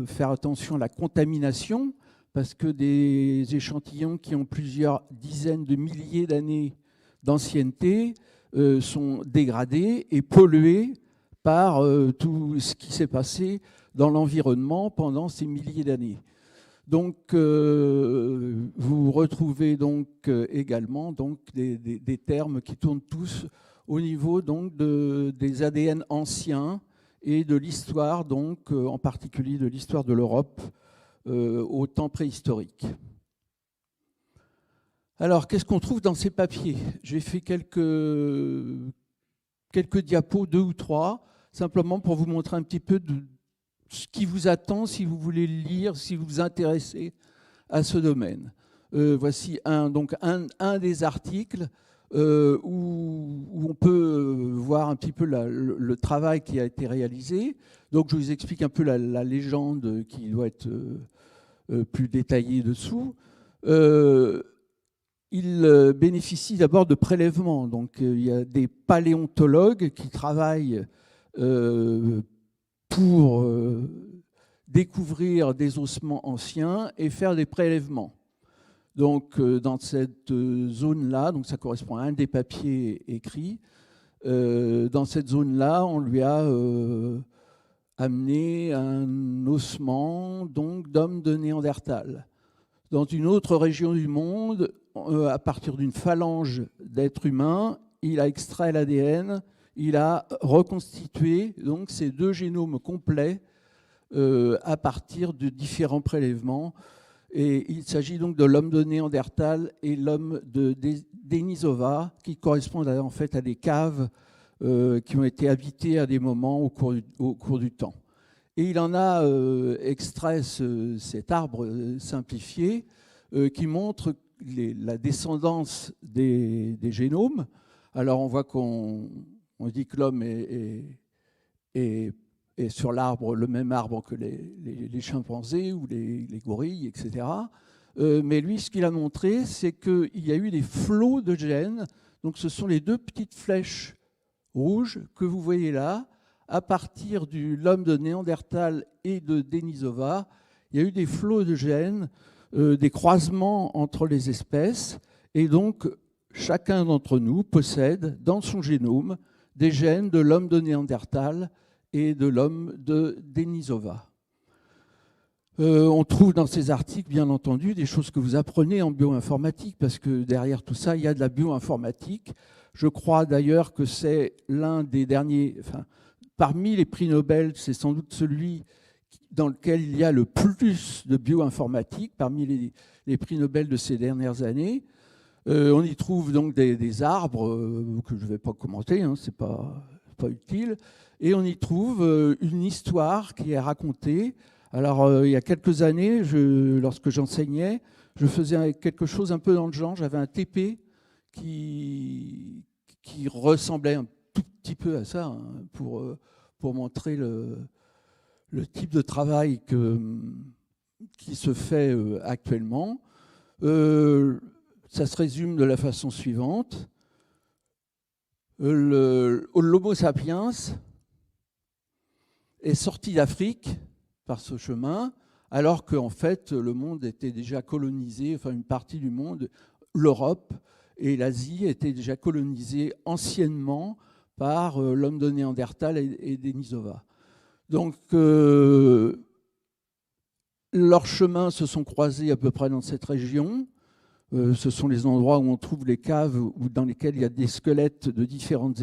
[SPEAKER 6] faire attention à la contamination parce que des échantillons qui ont plusieurs dizaines de milliers d'années d'ancienneté sont dégradés et pollués par tout ce qui s'est passé dans l'environnement pendant ces milliers d'années. Donc, vous retrouvez donc également donc des termes qui tournent tous au niveau donc des ADN anciens et de l'histoire, donc en particulier de l'histoire de l'Europe au temps préhistorique. Alors, qu'est-ce qu'on trouve dans ces papiers? J'ai fait quelques diapos, 2 ou 3, simplement pour vous montrer un petit peu de ce qui vous attend si vous voulez lire, si vous vous intéressez à ce domaine. Voici un des articles où on peut voir un petit peu le travail qui a été réalisé. Donc je vous explique un peu la légende qui doit être plus détaillée dessous. Il bénéficie d'abord de prélèvements. Donc il y a des paléontologues qui travaillent pour découvrir des ossements anciens et faire des prélèvements. Donc, dans cette zone-là, donc ça correspond à un des papiers écrits, dans cette zone-là, on lui a amené un ossement d'homme de Néandertal. Dans une autre région du monde, à partir d'une phalange d'êtres humains, il a extrait l'ADN, il a reconstitué donc ces 2 génomes complets à partir de différents prélèvements. Et il s'agit donc de l'homme de Néandertal et l'homme de Denisova, qui correspondent en fait à des caves qui ont été habitées à des moments au cours du temps. Et il en a extrait cet arbre simplifié qui montre la descendance des génomes. Alors on voit qu'on dit que l'homme est sur l'arbre, le même arbre que les chimpanzés ou les gorilles, etc. Mais lui, ce qu'il a montré, c'est qu'il y a eu des flots de gènes. Donc ce sont les deux petites flèches rouges que vous voyez là. À partir de l'homme de Néandertal et de Denisova, il y a eu des flots de gènes, des croisements entre les espèces. Et donc, chacun d'entre nous possède dans son génome des gènes de l'homme de Néandertal et de l'homme de Denisova. On trouve dans ces articles, bien entendu, des choses que vous apprenez en bioinformatique, parce que derrière tout ça, il y a de la bioinformatique. Je crois d'ailleurs que c'est l'un des derniers, enfin, parmi les prix Nobel, c'est sans doute celui dans lequel il y a le plus de bioinformatique, parmi les prix Nobel de ces dernières années. On y trouve donc des arbres que je ne vais pas commenter, hein, ce n'est pas utile. Et on y trouve une histoire qui est racontée. Alors, il y a quelques années, lorsque j'enseignais, je faisais quelque chose un peu dans le genre. J'avais un TP qui ressemblait un tout petit peu à ça, hein, pour montrer le type de travail qui se fait actuellement. Ça se résume de la façon suivante. L'Homo sapiens est sorti d'Afrique par ce chemin, alors qu'en fait, le monde était déjà colonisé, enfin une partie du monde, l'Europe et l'Asie étaient déjà colonisées anciennement par l'homme de Néandertal et Denisova. Donc, leurs chemins se sont croisés à peu près dans cette région. Ce sont les endroits où on trouve les caves dans lesquelles il y a des squelettes de différentes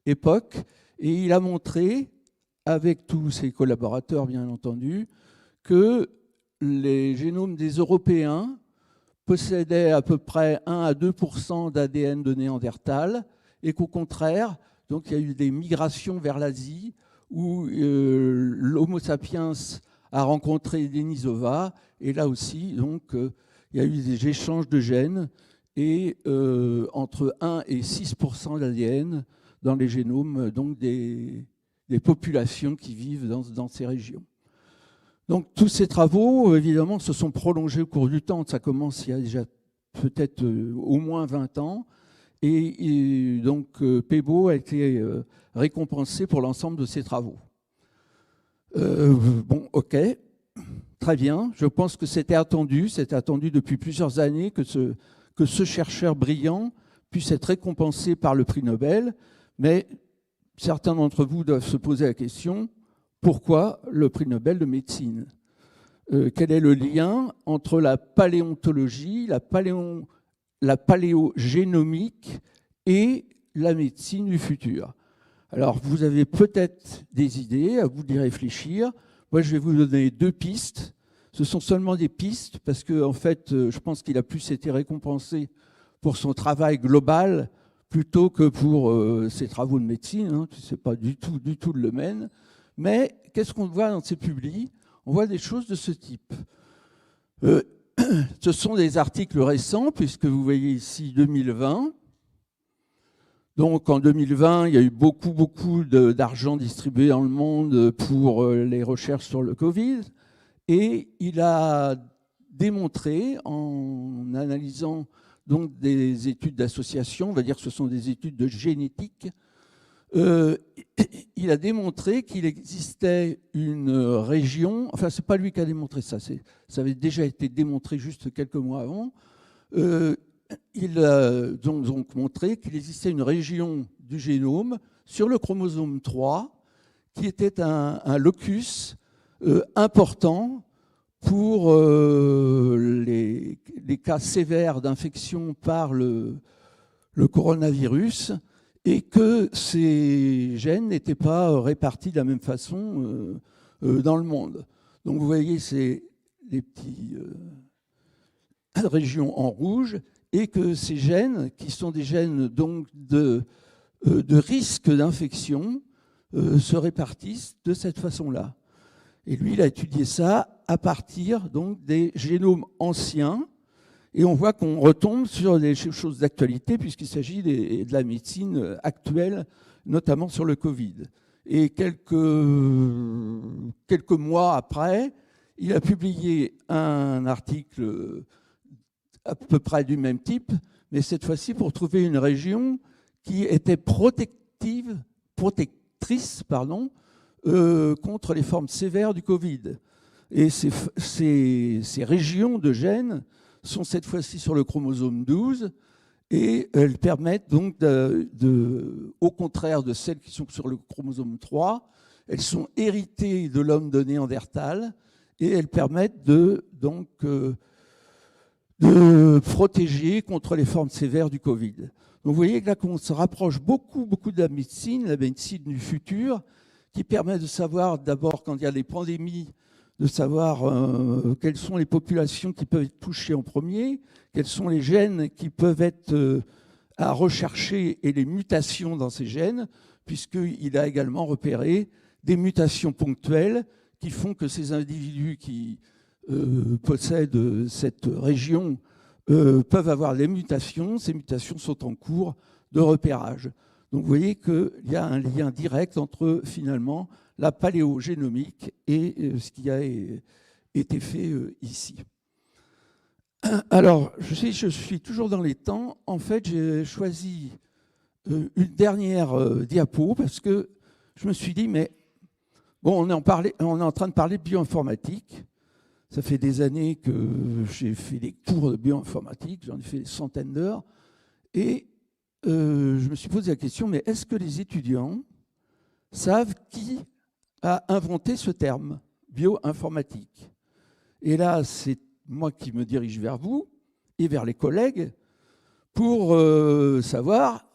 [SPEAKER 6] époques. Et il a montré, avec tous ses collaborateurs bien entendu, que les génomes des Européens possédaient à peu près 1 à 2% d'ADN de Néandertal, et qu'au contraire, donc, il y a eu des migrations vers l'Asie où l'Homo sapiens a rencontré Denisova, et là aussi, donc, il y a eu des échanges de gènes, et entre 1 et 6% d'ADN dans les génomes donc des populations qui vivent dans ces régions. Donc tous ces travaux, évidemment, se sont prolongés au cours du temps. Ça commence il y a déjà peut-être au moins 20 ans. Et donc Pebo a été récompensé pour l'ensemble de ses travaux. Bon, ok, très bien. Je pense que c'était attendu depuis plusieurs années que ce chercheur brillant puisse être récompensé par le prix Nobel. Mais certains d'entre vous doivent se poser la question, pourquoi le prix Nobel de médecine ? Quel est le lien entre la paléontologie, la paléogénomique et la médecine du futur? Alors, vous avez peut-être des idées, à vous d'y réfléchir. Moi, je vais vous donner 2 pistes. Ce sont seulement des pistes, parce que, en fait, je pense qu'il a plus été récompensé pour son travail global plutôt que pour ses travaux de médecine, hein. Ce n'est pas du tout le domaine. Mais qu'est-ce qu'on voit dans ces publis ? On voit des choses de ce type. Ce sont des articles récents, puisque vous voyez ici 2020. Donc en 2020, il y a eu beaucoup d'argent distribué dans le monde pour les recherches sur le Covid. Et il a démontré, en analysant donc des études d'association, on va dire que ce sont des études de génétique, il a démontré qu'il existait une région, enfin c'est pas lui qui a démontré ça, ça avait déjà été démontré juste quelques mois avant, il a donc montré qu'il existait une région du génome sur le chromosome 3 qui était un locus important pour les cas sévères d'infection par le coronavirus, et que ces gènes n'étaient pas répartis de la même façon dans le monde. Donc vous voyez, c'est les petites régions en rouge, et que ces gènes, qui sont des gènes donc de risque d'infection, se répartissent de cette façon-là. Et lui, il a étudié ça à partir donc des génomes anciens, et on voit qu'on retombe sur des choses d'actualité puisqu'il s'agit de la médecine actuelle, notamment sur le Covid. Et quelques mois après, il a publié un article à peu près du même type, mais cette fois-ci pour trouver une région qui était protectrice contre les formes sévères du Covid. Et ces régions de gènes sont cette fois-ci sur le chromosome 12 et elles permettent donc, au contraire de celles qui sont sur le chromosome 3, elles sont héritées de l'homme de Néandertal et elles permettent de protéger contre les formes sévères du Covid. Donc vous voyez que là, on se rapproche beaucoup de la médecine du futur, qui permet de savoir d'abord, quand il y a des pandémies, de savoir quelles sont les populations qui peuvent être touchées en premier, quels sont les gènes qui peuvent être à rechercher et les mutations dans ces gènes, puisqu'il a également repéré des mutations ponctuelles qui font que ces individus qui possèdent cette région peuvent avoir des mutations. Ces mutations sont en cours de repérage. Donc vous voyez qu'il y a un lien direct entre finalement la paléogénomique et ce qui a été fait ici. Alors, je suis toujours dans les temps. En fait, j'ai choisi une dernière diapo parce que je me suis dit, mais bon, on est en train de parler de bioinformatique. Ça fait des années que j'ai fait des cours de bioinformatique, j'en ai fait des centaines d'heures. Et je me suis posé la question, mais est-ce que les étudiants savent qui a inventé ce terme, bioinformatique? Et là, c'est moi qui me dirige vers vous et vers les collègues pour savoir,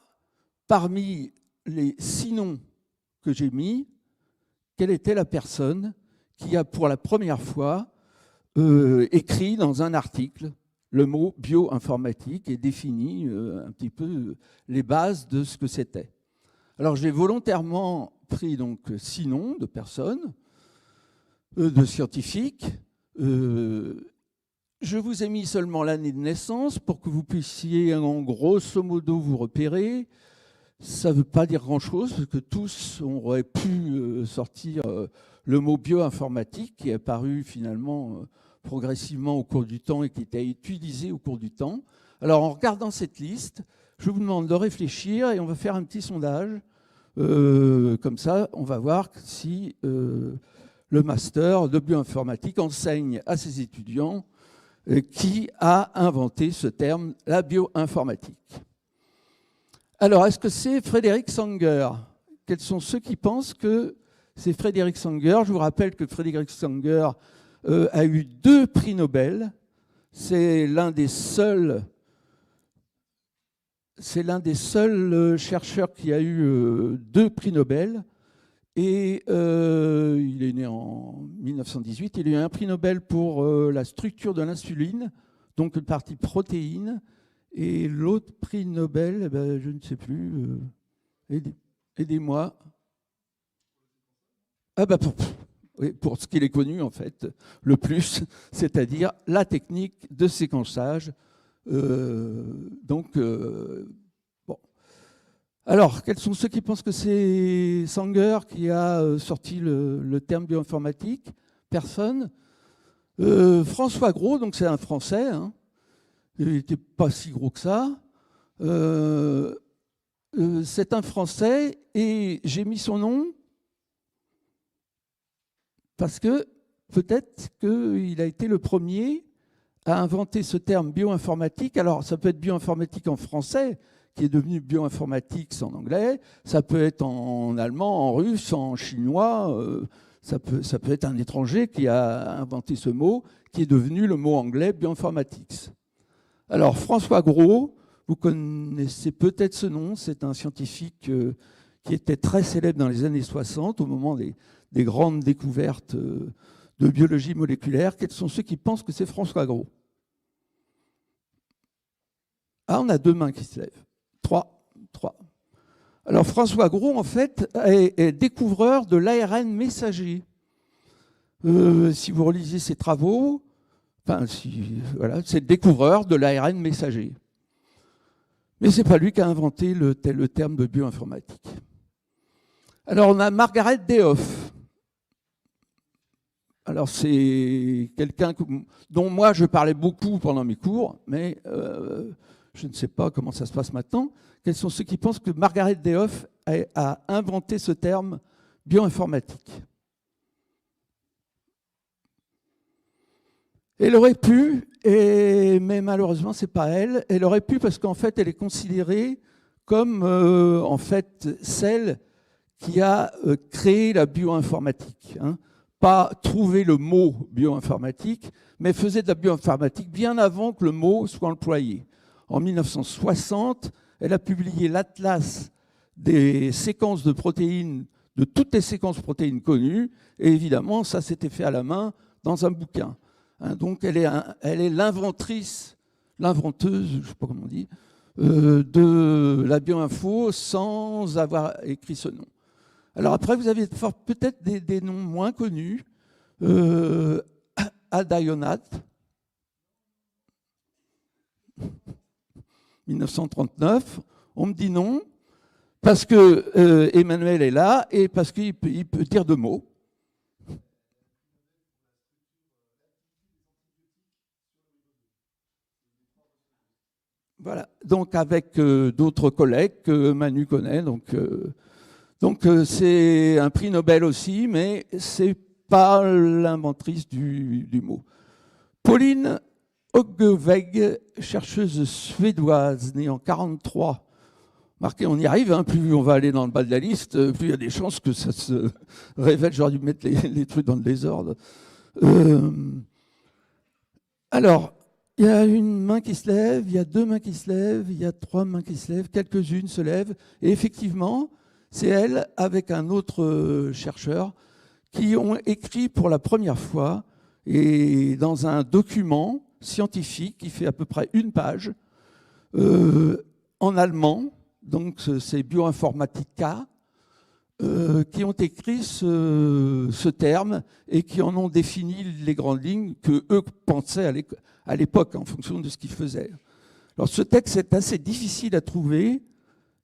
[SPEAKER 6] parmi les 6 noms que j'ai mis, quelle était la personne qui a pour la première fois écrit dans un article le mot bioinformatique et défini un petit peu les bases de ce que c'était. Alors j'ai volontairement pris donc 6 noms de personnes, de scientifiques. Je vous ai mis seulement l'année de naissance pour que vous puissiez en grosso modo vous repérer. Ça ne veut pas dire grand-chose parce que tous auraient pu sortir le mot bioinformatique qui est apparu finalement progressivement au cours du temps et qui était utilisé au cours du temps. Alors en regardant cette liste, je vous demande de réfléchir et on va faire un petit sondage. Comme ça, on va voir si le master de bioinformatique enseigne à ses étudiants qui a inventé ce terme, la bioinformatique. Alors, est-ce que c'est Frédéric Sanger? Quels sont ceux qui pensent que c'est Frédéric Sanger? Je vous rappelle que Frédéric Sanger a eu 2 prix Nobel. C'est l'un des seuls chercheurs qui a eu 2 prix Nobel. Et il est né en 1918. Il a eu un prix Nobel pour la structure de l'insuline, donc une partie protéine. Et l'autre prix Nobel, je ne sais plus. Aidez-moi. Pour ce qu'il est connu, en fait, le plus, c'est-à-dire la technique de séquençage. Alors, quels sont ceux qui pensent que c'est Sanger qui a sorti le terme bioinformatique? Personne. François Gros, donc c'est un Français, hein. Il n'était pas si gros que ça. C'est un Français et j'ai mis son nom parce que peut-être qu'il a été le premier à inventer ce terme bioinformatique. Alors, ça peut être bioinformatique en français, qui est devenu bioinformatics en anglais. Ça peut être en allemand, en russe, en chinois. Ça peut être un étranger qui a inventé ce mot, qui est devenu le mot anglais bioinformatics. Alors, François Gros, vous connaissez peut-être ce nom. C'est un scientifique qui était très célèbre dans les années 60, au moment des grandes découvertes de biologie moléculaire. Quels sont ceux qui pensent que c'est François Gros? Ah, on a 2 mains qui se lèvent. 3. Alors François Gros, en fait, est découvreur de l'ARN messager. Si vous relisez ses travaux, voilà, c'est le découvreur de l'ARN messager. Mais ce n'est pas lui qui a inventé le terme de bioinformatique. Alors on a Margaret Dehoff. Alors c'est quelqu'un dont moi je parlais beaucoup pendant mes cours, mais je ne sais pas comment ça se passe maintenant. Quels sont ceux qui pensent que Margaret Dehoff a inventé ce terme bioinformatique? Elle aurait pu, mais malheureusement ce n'est pas elle. Elle aurait pu parce qu'en fait elle est considérée comme en fait celle qui a créé la bioinformatique. Hein. Pas trouver le mot bioinformatique, mais faisait de la bioinformatique bien avant que le mot soit employé. En 1960, elle a publié l'atlas des séquences de protéines, de toutes les séquences de protéines connues, et évidemment, ça s'était fait à la main dans un bouquin. Hein, donc, elle est l'inventrice, l'inventeuse, je ne sais pas comment on dit, de la bioinfo sans avoir écrit ce nom. Alors après, vous avez peut-être des noms moins connus. Ada Yonath, 1939. On me dit non, parce que Emmanuel est là et parce qu'il peut dire 2 mots. Voilà, donc avec d'autres collègues que Manu connaît. Donc c'est un prix Nobel aussi, mais ce n'est pas l'inventrice du mot. Pauline Högeveg, chercheuse suédoise, née en 1943. Marquez, on y arrive, hein, plus on va aller dans le bas de la liste, plus il y a des chances que ça se révèle. J'aurais dû mettre les trucs dans le désordre. Alors, il y a une main qui se lève, il y a 2 mains qui se lèvent, il y a 3 mains qui se lèvent, quelques-unes se lèvent. Et effectivement, c'est elle, avec un autre chercheur, qui ont écrit pour la première fois, et dans un document scientifique qui fait à peu près 1 page, en allemand, donc c'est Bioinformatica, qui ont écrit ce terme et qui en ont défini les grandes lignes que eux pensaient à l'époque en fonction de ce qu'ils faisaient. Alors ce texte est assez difficile à trouver.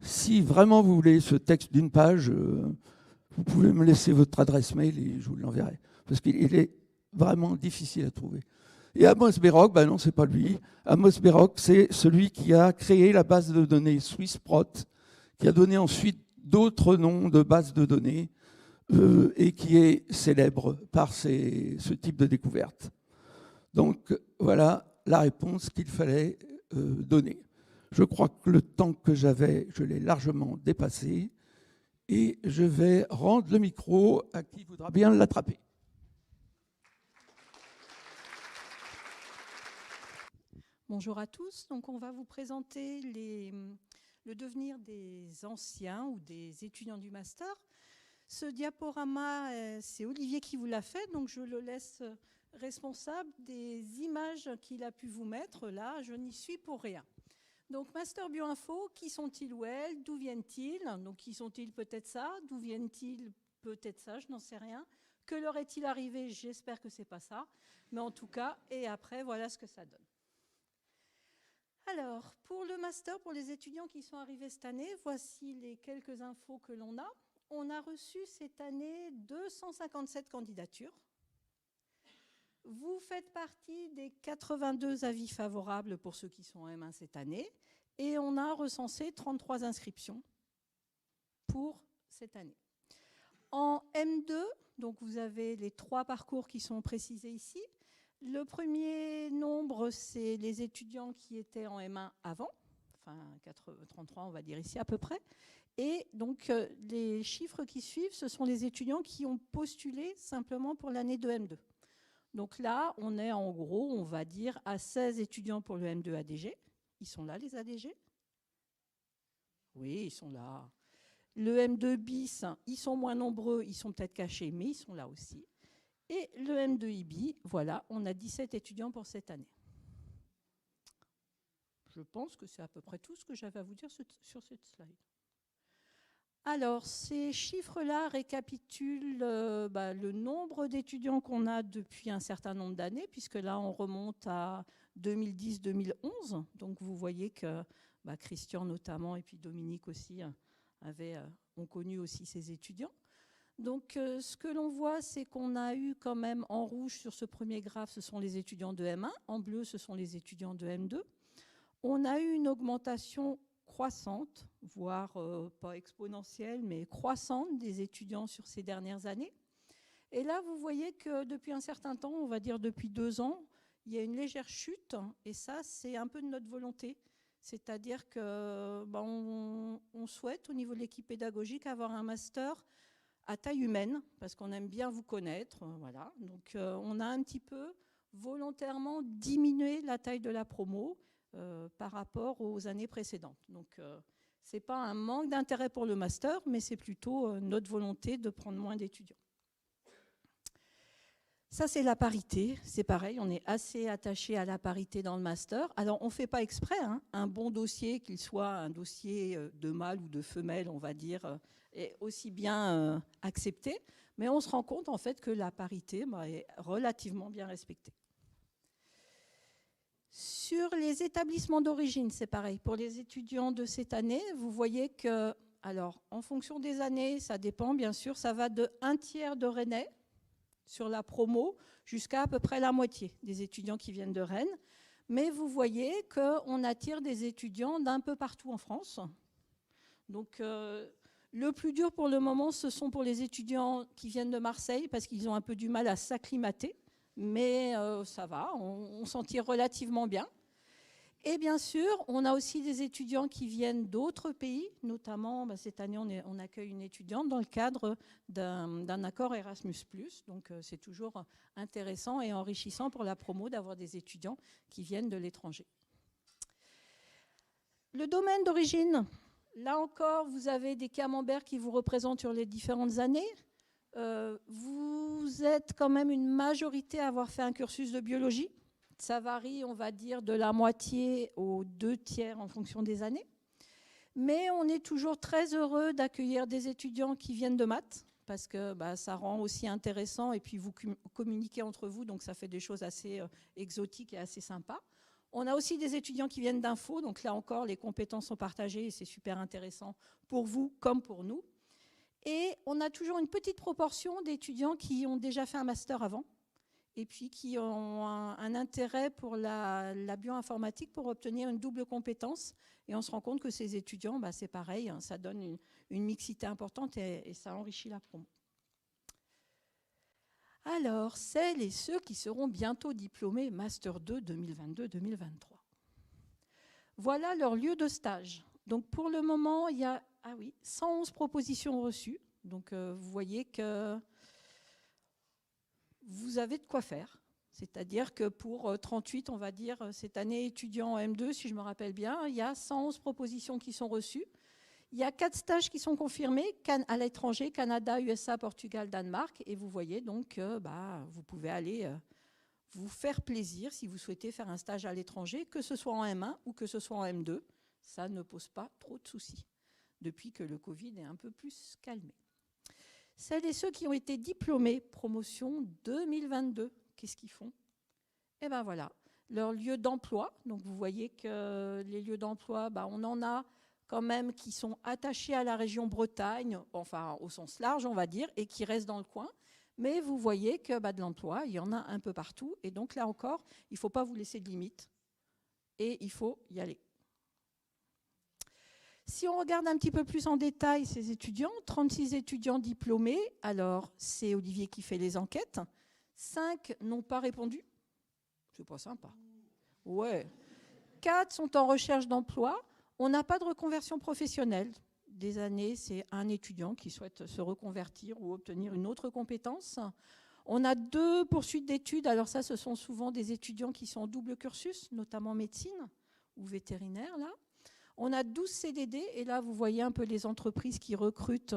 [SPEAKER 6] Si vraiment vous voulez ce texte d'1 page, vous pouvez me laisser votre adresse mail et je vous l'enverrai. Parce qu'il est vraiment difficile à trouver. Et Amos Berock, ben non, c'est pas lui. Amos Berock, c'est celui qui a créé la base de données SwissProt, qui a donné ensuite d'autres noms de bases de données et qui est célèbre par ce type de découverte. Donc voilà la réponse qu'il fallait donner. Je crois que le temps que j'avais, je l'ai largement dépassé et je vais rendre le micro à qui voudra bien l'attraper.
[SPEAKER 7] Bonjour à tous. Donc on va vous présenter le devenir des anciens ou des étudiants du master. Ce diaporama, c'est Olivier qui vous l'a fait, donc je le laisse responsable des images qu'il a pu vous mettre. Là, je n'y suis pour rien. Donc, Master Bioinfo, qui sont-ils ou elles? D'où viennent-ils? Donc, qui sont-ils? Peut-être ça. D'où viennent-ils? Peut-être ça, je n'en sais rien. Que leur est-il arrivé? J'espère que ce n'est pas ça. Mais en tout cas, et après, voilà ce que ça donne. Alors, pour le master, pour les étudiants qui sont arrivés cette année, voici les quelques infos que l'on a. On a reçu cette année 257 candidatures. Vous faites partie des 82 avis favorables pour ceux qui sont en M1 cette année. Et on a recensé 33 inscriptions pour cette année. En M2, donc vous avez les 3 parcours qui sont précisés ici. Le premier nombre, c'est les étudiants qui étaient en M1 avant, enfin 33 on va dire ici à peu près. Et donc les chiffres qui suivent, ce sont les étudiants qui ont postulé simplement pour l'année de M2. Donc là, on est en gros, on va dire, à 16 étudiants pour le M2 ADG. Ils sont là, les ADG? Oui, ils sont là. Le M2 bis, ils sont moins nombreux, ils sont peut-être cachés, mais ils sont là aussi. Et le M2IB, voilà, on a 17 étudiants pour cette année. Je pense que c'est à peu près tout ce que j'avais à vous dire sur cette slide. Alors, ces chiffres-là récapitulent le nombre d'étudiants qu'on a depuis un certain nombre d'années, puisque là, on remonte à 2010-2011. Donc, vous voyez que Christian notamment, et puis Dominique aussi, ont connu aussi ces étudiants. Donc, ce que l'on voit, c'est qu'on a eu quand même en rouge sur ce premier graphe, ce sont les étudiants de M1, en bleu, ce sont les étudiants de M2. On a eu une augmentation croissante, voire pas exponentielle, mais croissante des étudiants sur ces dernières années. Et là, vous voyez que depuis un certain temps, on va dire depuis 2 ans, il y a une légère chute, et ça, c'est un peu de notre volonté. C'est-à-dire qu'on souhaite, au niveau de l'équipe pédagogique, avoir un master à taille humaine, parce qu'on aime bien vous connaître. Voilà. Donc, on a un petit peu volontairement diminué la taille de la promo par rapport aux années précédentes. Donc, ce n'est pas un manque d'intérêt pour le master, mais c'est plutôt notre volonté de prendre moins d'étudiants. Ça, c'est la parité. C'est pareil, on est assez attaché à la parité dans le master. Alors, on ne fait pas exprès. Un bon dossier, qu'il soit un dossier de mâle ou de femelle, on va dire, est aussi bien accepté. Mais on se rend compte, en fait, que la parité est relativement bien respectée. Sur les établissements d'origine, c'est pareil. Pour les étudiants de cette année, vous voyez que, alors, en fonction des années, ça dépend, bien sûr, ça va de 1/3 de Rennais sur la promo jusqu'à à peu près la moitié des étudiants qui viennent de Rennes. Mais vous voyez qu'on attire des étudiants d'un peu partout en France. Donc, le plus dur pour le moment, ce sont pour les étudiants qui viennent de Marseille parce qu'ils ont un peu du mal à s'acclimater. Mais ça va, on s'en tire relativement bien. Et bien sûr, on a aussi des étudiants qui viennent d'autres pays, notamment cette année, on accueille une étudiante dans le cadre d'un accord Erasmus+. Donc c'est toujours intéressant et enrichissant pour la promo d'avoir des étudiants qui viennent de l'étranger. Le domaine d'origine, là encore, vous avez des camemberts qui vous représentent sur les différentes années. Vous êtes quand même une majorité à avoir fait un cursus de biologie. Ça varie, on va dire, de la moitié aux 2/3 en fonction des années. Mais on est toujours très heureux d'accueillir des étudiants qui viennent de maths, parce que ça rend aussi intéressant, et puis vous communiquez entre vous, donc ça fait des choses assez exotiques et assez sympas. On a aussi des étudiants qui viennent d'info, donc là encore, les compétences sont partagées, et c'est super intéressant pour vous comme pour nous. Et on a toujours une petite proportion d'étudiants qui ont déjà fait un master avant, et puis qui ont un intérêt pour la bioinformatique pour obtenir une double compétence. Et on se rend compte que ces étudiants, c'est pareil, ça donne une mixité importante et ça enrichit la promo. Alors, celles et ceux qui seront bientôt diplômés Master 2 2022-2023. Voilà leur lieu de stage. Donc pour le moment, il y a 111 propositions reçues. Donc vous voyez que vous avez de quoi faire. C'est-à-dire que pour 38, on va dire, cette année étudiant en M2, si je me rappelle bien, il y a 111 propositions qui sont reçues. Il y a 4 stages qui sont confirmés à l'étranger, Canada, USA, Portugal, Danemark. Et vous voyez donc que vous pouvez aller vous faire plaisir si vous souhaitez faire un stage à l'étranger, que ce soit en M1 ou que ce soit en M2. Ça ne pose pas trop de soucis, depuis que le Covid est un peu plus calmé. Celles et ceux qui ont été diplômés promotion 2022, qu'est-ce qu'ils font? Eh bien voilà, leur lieu d'emploi. Donc vous voyez que les lieux d'emploi, on en a quand même qui sont attachés à la région Bretagne, enfin au sens large on va dire, et qui restent dans le coin. Mais vous voyez que de l'emploi, il y en a un peu partout. Et donc là encore, il ne faut pas vous laisser de limite. Et il faut y aller. Si on regarde un petit peu plus en détail ces étudiants, 36 étudiants diplômés, alors c'est Olivier qui fait les enquêtes, 5 n'ont pas répondu, c'est pas sympa. Ouais. 4 sont en recherche d'emploi, on n'a pas de reconversion professionnelle. Des années, c'est un étudiant qui souhaite se reconvertir ou obtenir une autre compétence. On a 2 poursuites d'études, alors ça ce sont souvent des étudiants qui sont en double cursus, notamment médecine ou vétérinaire là. On a 12 CDD, et là, vous voyez un peu les entreprises qui recrutent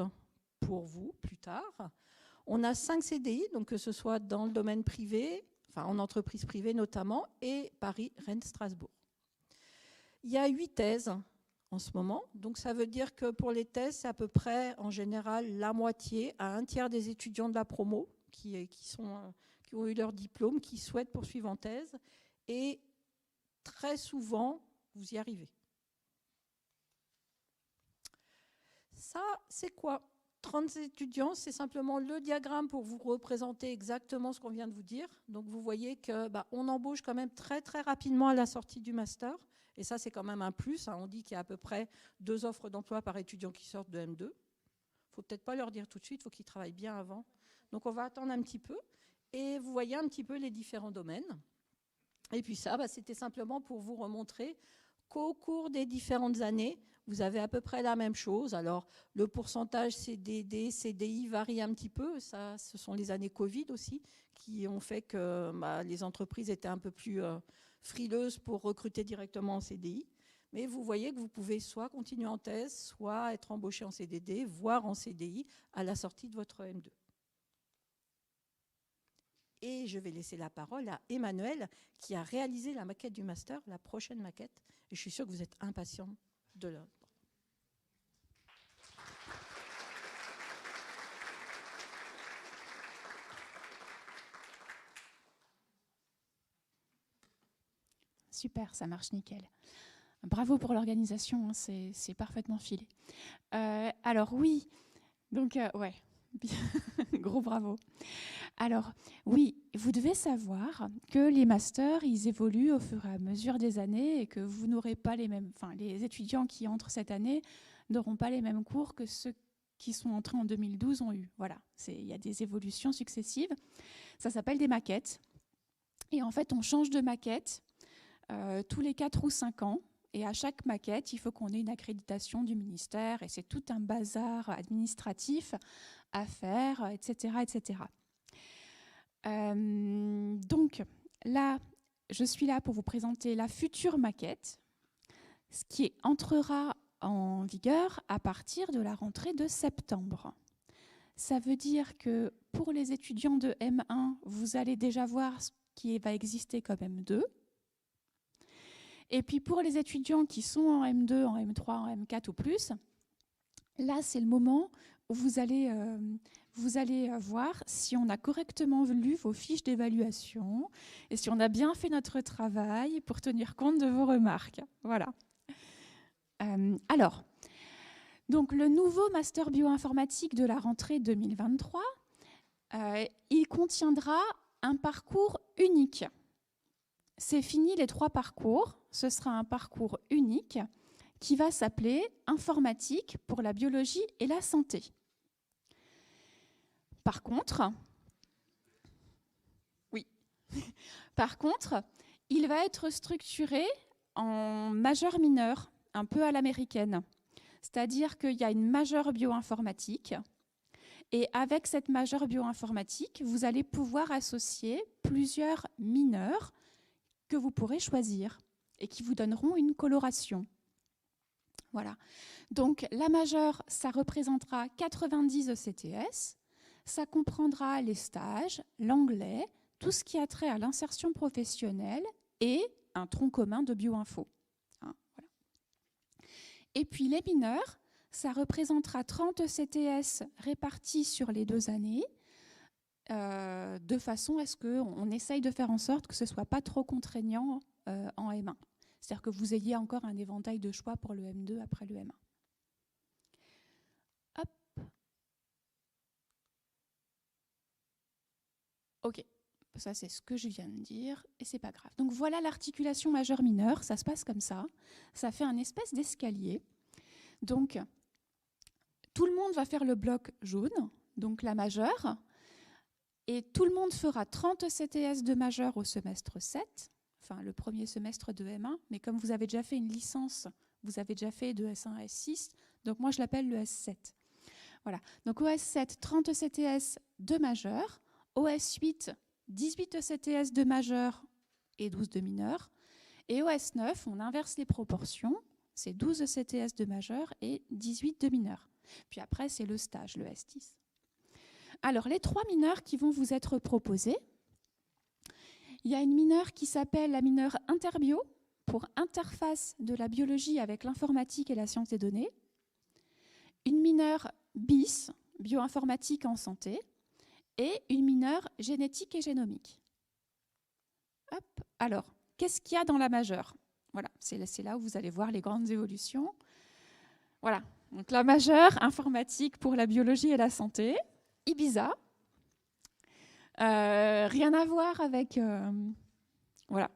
[SPEAKER 7] pour vous plus tard. On a 5 CDI, donc que ce soit dans le domaine privé, enfin en entreprise privée notamment, et Paris, Rennes, Strasbourg. Il y a 8 thèses en ce moment, donc ça veut dire que pour les thèses, c'est à peu près en général la moitié à un tiers des étudiants de la promo qui ont eu leur diplôme, qui souhaitent poursuivre en thèse, et très souvent, vous y arrivez. Ça, c'est quoi ? 30 étudiants, c'est simplement le diagramme pour vous représenter exactement ce qu'on vient de vous dire. Donc vous voyez qu'on embauche quand même très très rapidement à la sortie du master. Et ça, c'est quand même un plus. On dit qu'il y a à peu près 2 offres d'emploi par étudiant qui sortent de M2. Il ne faut peut-être pas leur dire tout de suite, il faut qu'ils travaillent bien avant. Donc on va attendre un petit peu. Et vous voyez un petit peu les différents domaines. Et puis ça, c'était simplement pour vous remontrer qu'au cours des différentes années, vous avez à peu près la même chose. Alors, le pourcentage CDD, CDI varie un petit peu. Ça, ce sont les années Covid aussi qui ont fait que les entreprises étaient un peu plus frileuses pour recruter directement en CDI. Mais vous voyez que vous pouvez soit continuer en thèse, soit être embauché en CDD, voire en CDI à la sortie de votre M2. Et je vais laisser la parole à Emmanuel qui a réalisé la maquette du master, la prochaine maquette. Et je suis sûre que vous êtes impatient de l'ordre.
[SPEAKER 8] Super, ça marche nickel. Bravo pour l'organisation, c'est parfaitement filé. Alors oui, donc ouais, gros bravo. Alors oui, vous devez savoir que les masters, ils évoluent au fur et à mesure des années et que vous n'aurez pas les mêmes, enfin les étudiants qui entrent cette année n'auront pas les mêmes cours que ceux qui sont entrés en 2012 ont eu. Voilà, il y a des évolutions successives. Ça s'appelle des maquettes. Et en fait, on change de maquette tous les 4 ou 5 ans. Et à chaque maquette, il faut qu'on ait une accréditation du ministère. Et c'est tout un bazar administratif à faire, etc. etc. Donc là, je suis là pour vous présenter la future maquette, ce qui entrera en vigueur à partir de la rentrée de septembre. Ça veut dire que pour les étudiants de M1, vous allez déjà voir ce qui va exister comme M2. Et puis pour les étudiants qui sont en M2, en M3, en M4 ou plus, là c'est le moment où vous allez voir si on a correctement lu vos fiches d'évaluation et si on a bien fait notre travail pour tenir compte de vos remarques. Voilà. Alors, donc le nouveau master bioinformatique de la rentrée 2023, il contiendra un parcours unique. C'est fini les 3 parcours, ce sera un parcours unique qui va s'appeler informatique pour la biologie et la santé. Par contre, il va être structuré en majeur-mineur, un peu à l'américaine. C'est-à-dire qu'il y a une majeure bioinformatique et avec cette majeure bioinformatique, vous allez pouvoir associer plusieurs mineurs que vous pourrez choisir et qui vous donneront une coloration. Voilà. Donc la majeure, ça représentera 90 ECTS, ça comprendra les stages, l'anglais, tout ce qui a trait à l'insertion professionnelle et un tronc commun de bioinfo. Voilà. Et puis les mineurs, ça représentera 30 ECTS répartis sur les 2 années, de façon à ce qu'on essaye de faire en sorte que ce ne soit pas trop contraignant en M1. C'est-à-dire que vous ayez encore un éventail de choix pour le M2 après le M1. Hop. OK. Ça, c'est ce que je viens de dire et c'est pas grave. Donc voilà l'articulation majeure-mineure. Ça se passe comme ça. Ça fait un espèce d'escalier. Donc, tout le monde va faire le bloc jaune, donc la majeure. Et tout le monde fera 30 CTS de majeur au semestre 7, enfin le premier semestre de M1, mais comme vous avez déjà fait une licence, vous avez déjà fait de S1 à S6, donc moi je l'appelle le S7. Voilà, donc au S7, 30 CTS de majeur, au S8, 18 CTS de majeur et 12 de mineur, et au S9, on inverse les proportions, c'est 12 CTS de majeur et 18 de mineur. Puis après, c'est le stage, le S10. Alors, les 3 mineures qui vont vous être proposées, il y a une mineure qui s'appelle la mineure Interbio, pour interface de la biologie avec l'informatique et la science des données. Une mineure BIS, bioinformatique en santé, et une mineure génétique et génomique. Hop. Alors, qu'est-ce qu'il y a dans la majeure? Voilà, c'est là où vous allez voir les grandes évolutions. Voilà, donc la majeure, informatique pour la biologie et la santé, Ibiza. Rien à voir avec... voilà.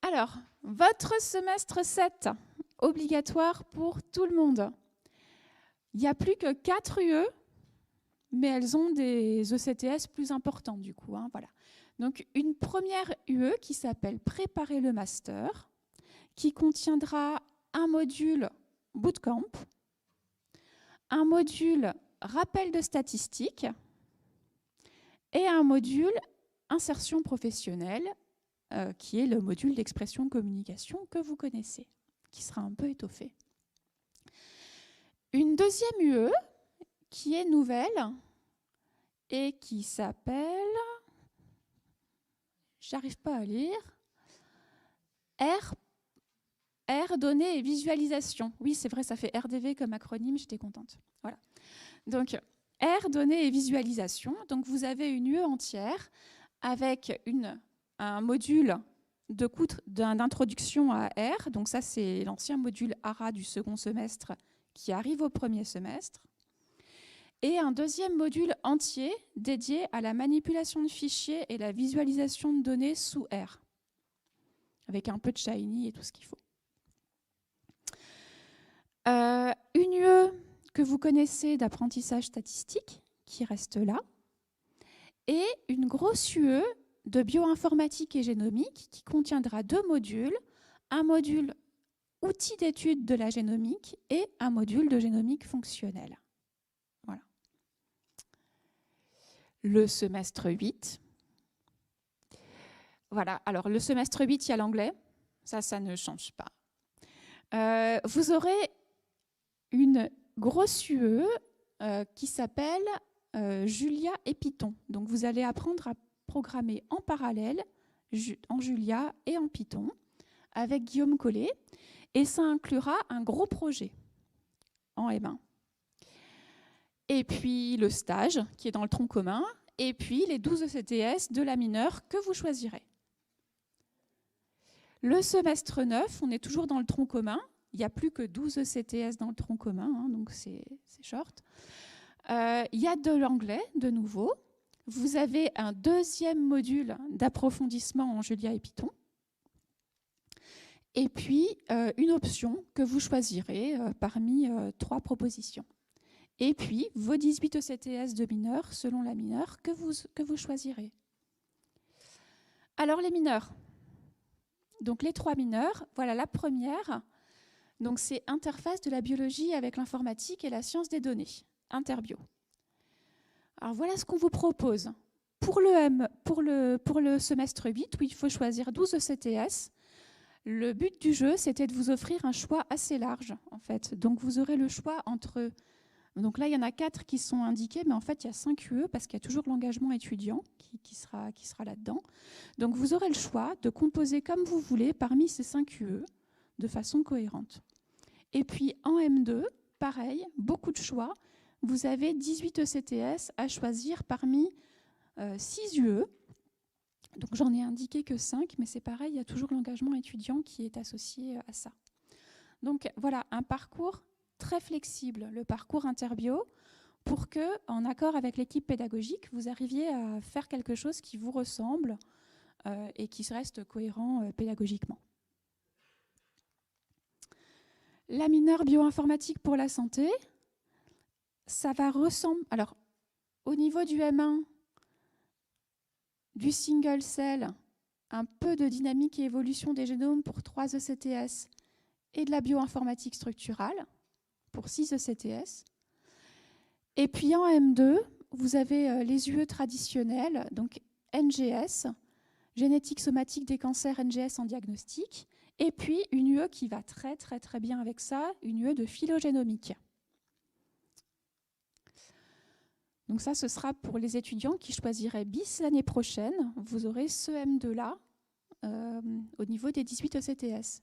[SPEAKER 8] Alors, votre semestre 7, obligatoire pour tout le monde. Il n'y a plus que 4 UE, mais elles ont des ECTS plus importants du coup. Hein, voilà. Donc, une première UE qui s'appelle « Préparer le master », qui contiendra un module bootcamp, un module rappel de statistiques et un module insertion professionnelle, qui est le module d'expression-communication que vous connaissez, qui sera un peu étoffé. Une deuxième UE qui est nouvelle et qui s'appelle, j'arrive pas à lire, R, données et visualisation. Oui, c'est vrai, ça fait RDV comme acronyme, j'étais contente. Voilà. Donc, R, données et visualisation. Donc, vous avez une UE entière avec un module d'introduction à R. Donc, ça, c'est l'ancien module ARA du second semestre qui arrive au premier semestre. Et un deuxième module entier dédié à la manipulation de fichiers et la visualisation de données sous R, avec un peu de Shiny et tout ce qu'il faut. Une UE que vous connaissez d'apprentissage statistique, qui reste là, et une grosse UE de bioinformatique et génomique qui contiendra 2 modules, un module outils d'étude de la génomique et un module de génomique fonctionnelle. Voilà. Le semestre 8. Voilà, alors le semestre 8, il y a l'anglais, ça ne change pas. Vous aurez une grosse UE qui s'appelle Julia et Python. Donc vous allez apprendre à programmer en parallèle en Julia et en Python avec Guillaume Collet. Et ça inclura un gros projet en M1. Et puis le stage qui est dans le tronc commun. Et puis les 12 ECTS de la mineure que vous choisirez. Le semestre 9, on est toujours dans le tronc commun. Il n'y a plus que 12 ECTS dans le tronc commun, hein, donc c'est short. Il y a de l'anglais, de nouveau. Vous avez un deuxième module d'approfondissement en Julia et Python. Et puis, une option que vous choisirez parmi 3 propositions. Et puis, vos 18 ECTS de mineurs, selon la mineure que vous choisirez. Alors, les mineurs. Donc, les 3 mineurs. Voilà la première. Donc, c'est interface de la biologie avec l'informatique et la science des données. Interbio. Alors, voilà ce qu'on vous propose. Pour le semestre 8, où il faut choisir 12 ECTS, le but du jeu, c'était de vous offrir un choix assez large, en fait. Donc, vous aurez le choix entre... Donc là, il y en a 4 qui sont indiqués, mais en fait, il y a 5 UE, parce qu'il y a toujours l'engagement étudiant qui sera là-dedans. Donc, vous aurez le choix de composer comme vous voulez parmi ces 5 UE, de façon cohérente. Et puis, en M2, pareil, beaucoup de choix. Vous avez 18 ECTS à choisir parmi 6 UE. Donc j'en ai indiqué que 5, mais c'est pareil, il y a toujours l'engagement étudiant qui est associé à ça. Donc voilà, un parcours très flexible, le parcours Interbio, pour que, en accord avec l'équipe pédagogique, vous arriviez à faire quelque chose qui vous ressemble et qui reste cohérent pédagogiquement. La mineure bioinformatique pour la santé, ça va ressembler... Alors, au niveau du M1, du single cell, un peu de dynamique et évolution des génomes pour 3 ECTS et de la bioinformatique structurale pour 6 ECTS. Et puis en M2, vous avez les UE traditionnels, donc NGS, génétique somatique des cancers NGS en diagnostic, et puis une UE qui va très très très bien avec ça, une UE de phylogénomique. Donc ça, ce sera pour les étudiants qui choisiraient BIS l'année prochaine. Vous aurez ce M2-là au niveau des 18 ECTS.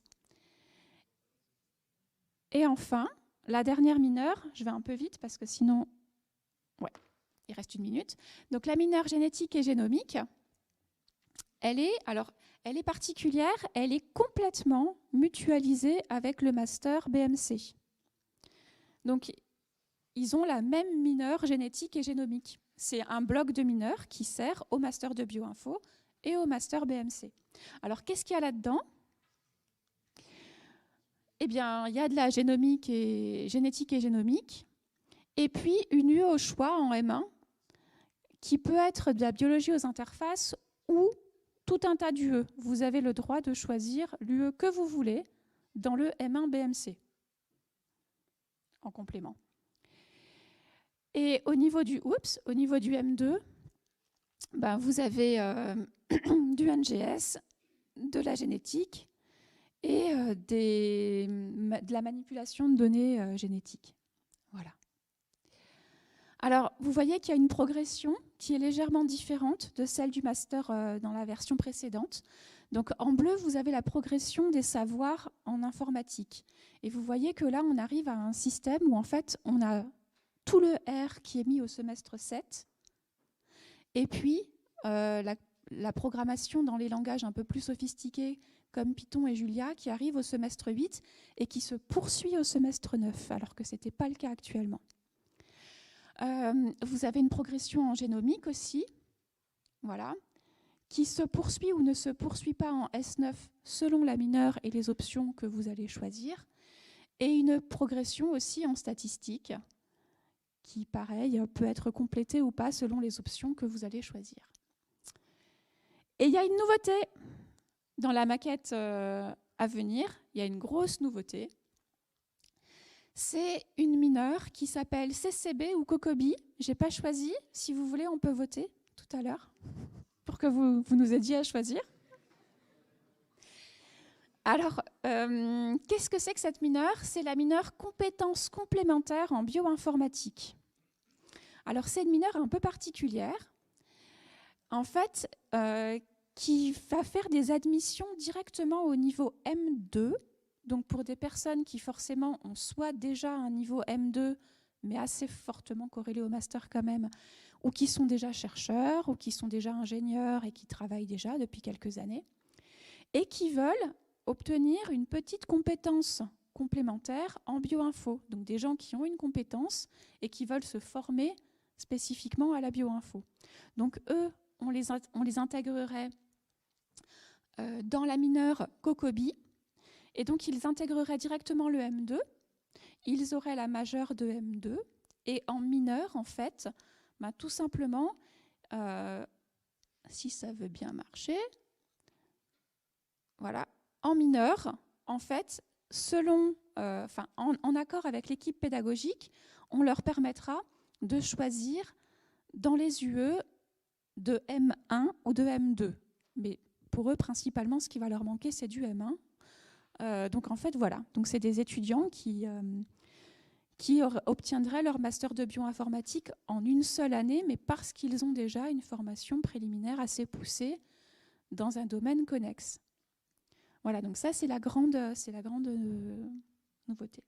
[SPEAKER 8] Et enfin, la dernière mineure, je vais un peu vite parce que sinon, ouais, il reste 1 minute. Donc la mineure génétique et génomique, elle est particulière, elle est complètement mutualisée avec le master BMC. Donc, ils ont la même mineure génétique et génomique. C'est un bloc de mineurs qui sert au master de bioinfo et au master BMC. Alors, qu'est-ce qu'il y a là-dedans ? Eh bien, il y a de la génomique et génétique et génomique, et puis une UE au choix en M1, qui peut être de la biologie aux interfaces ou tout un tas d'UE. Vous avez le droit de choisir l'UE que vous voulez dans le M1 BMC, en complément. Et au niveau du M2, ben vous avez du NGS, de la génétique et de la manipulation de données génétiques. Voilà. Alors, vous voyez qu'il y a une progression qui est légèrement différente de celle du master dans la version précédente. Donc, en bleu, vous avez la progression des savoirs en informatique. Et vous voyez que là, on arrive à un système où, en fait, on a tout le R qui est mis au semestre 7, et puis la programmation dans les langages un peu plus sophistiqués, comme Python et Julia, qui arrive au semestre 8 et qui se poursuit au semestre 9, alors que ce n'était pas le cas actuellement. Vous avez une progression en génomique aussi, voilà, qui se poursuit ou ne se poursuit pas en S9 selon la mineure et les options que vous allez choisir, et une progression aussi en statistique, qui, pareil, peut être complétée ou pas selon les options que vous allez choisir. Et il y a une nouveauté dans la maquette à venir, il y a une grosse nouveauté. C'est une mineure qui s'appelle CCB ou Cocobi. Je n'ai pas choisi. Si vous voulez, on peut voter tout à l'heure pour que vous nous aidiez à choisir. Alors, qu'est-ce que c'est que cette mineure ? C'est la mineure compétence complémentaire en bioinformatique. Alors, c'est une mineure un peu particulière, en fait, qui va faire des admissions directement au niveau M2, donc pour des personnes qui forcément ont soit déjà un niveau M2, mais assez fortement corrélé au master quand même, ou qui sont déjà chercheurs, ou qui sont déjà ingénieurs et qui travaillent déjà depuis quelques années, et qui veulent obtenir une petite compétence complémentaire en bioinfo. Donc des gens qui ont une compétence et qui veulent se former spécifiquement à la bioinfo. Donc eux, on les intégrerait dans la mineure Cocobi, et donc ils intégreraient directement le M2, ils auraient la majeure de M2, et en mineur, en fait, ben, tout simplement, si ça veut bien marcher, voilà, en mineur, en fait, en accord avec l'équipe pédagogique, on leur permettra de choisir dans les UE de M1 ou de M2. Mais pour eux, principalement, ce qui va leur manquer, c'est du M1. Donc en fait, voilà. Donc c'est des étudiants qui obtiendraient leur master de bioinformatique en une seule année, mais parce qu'ils ont déjà une formation préliminaire assez poussée dans un domaine connexe. Voilà, donc ça, c'est la grande nouveauté.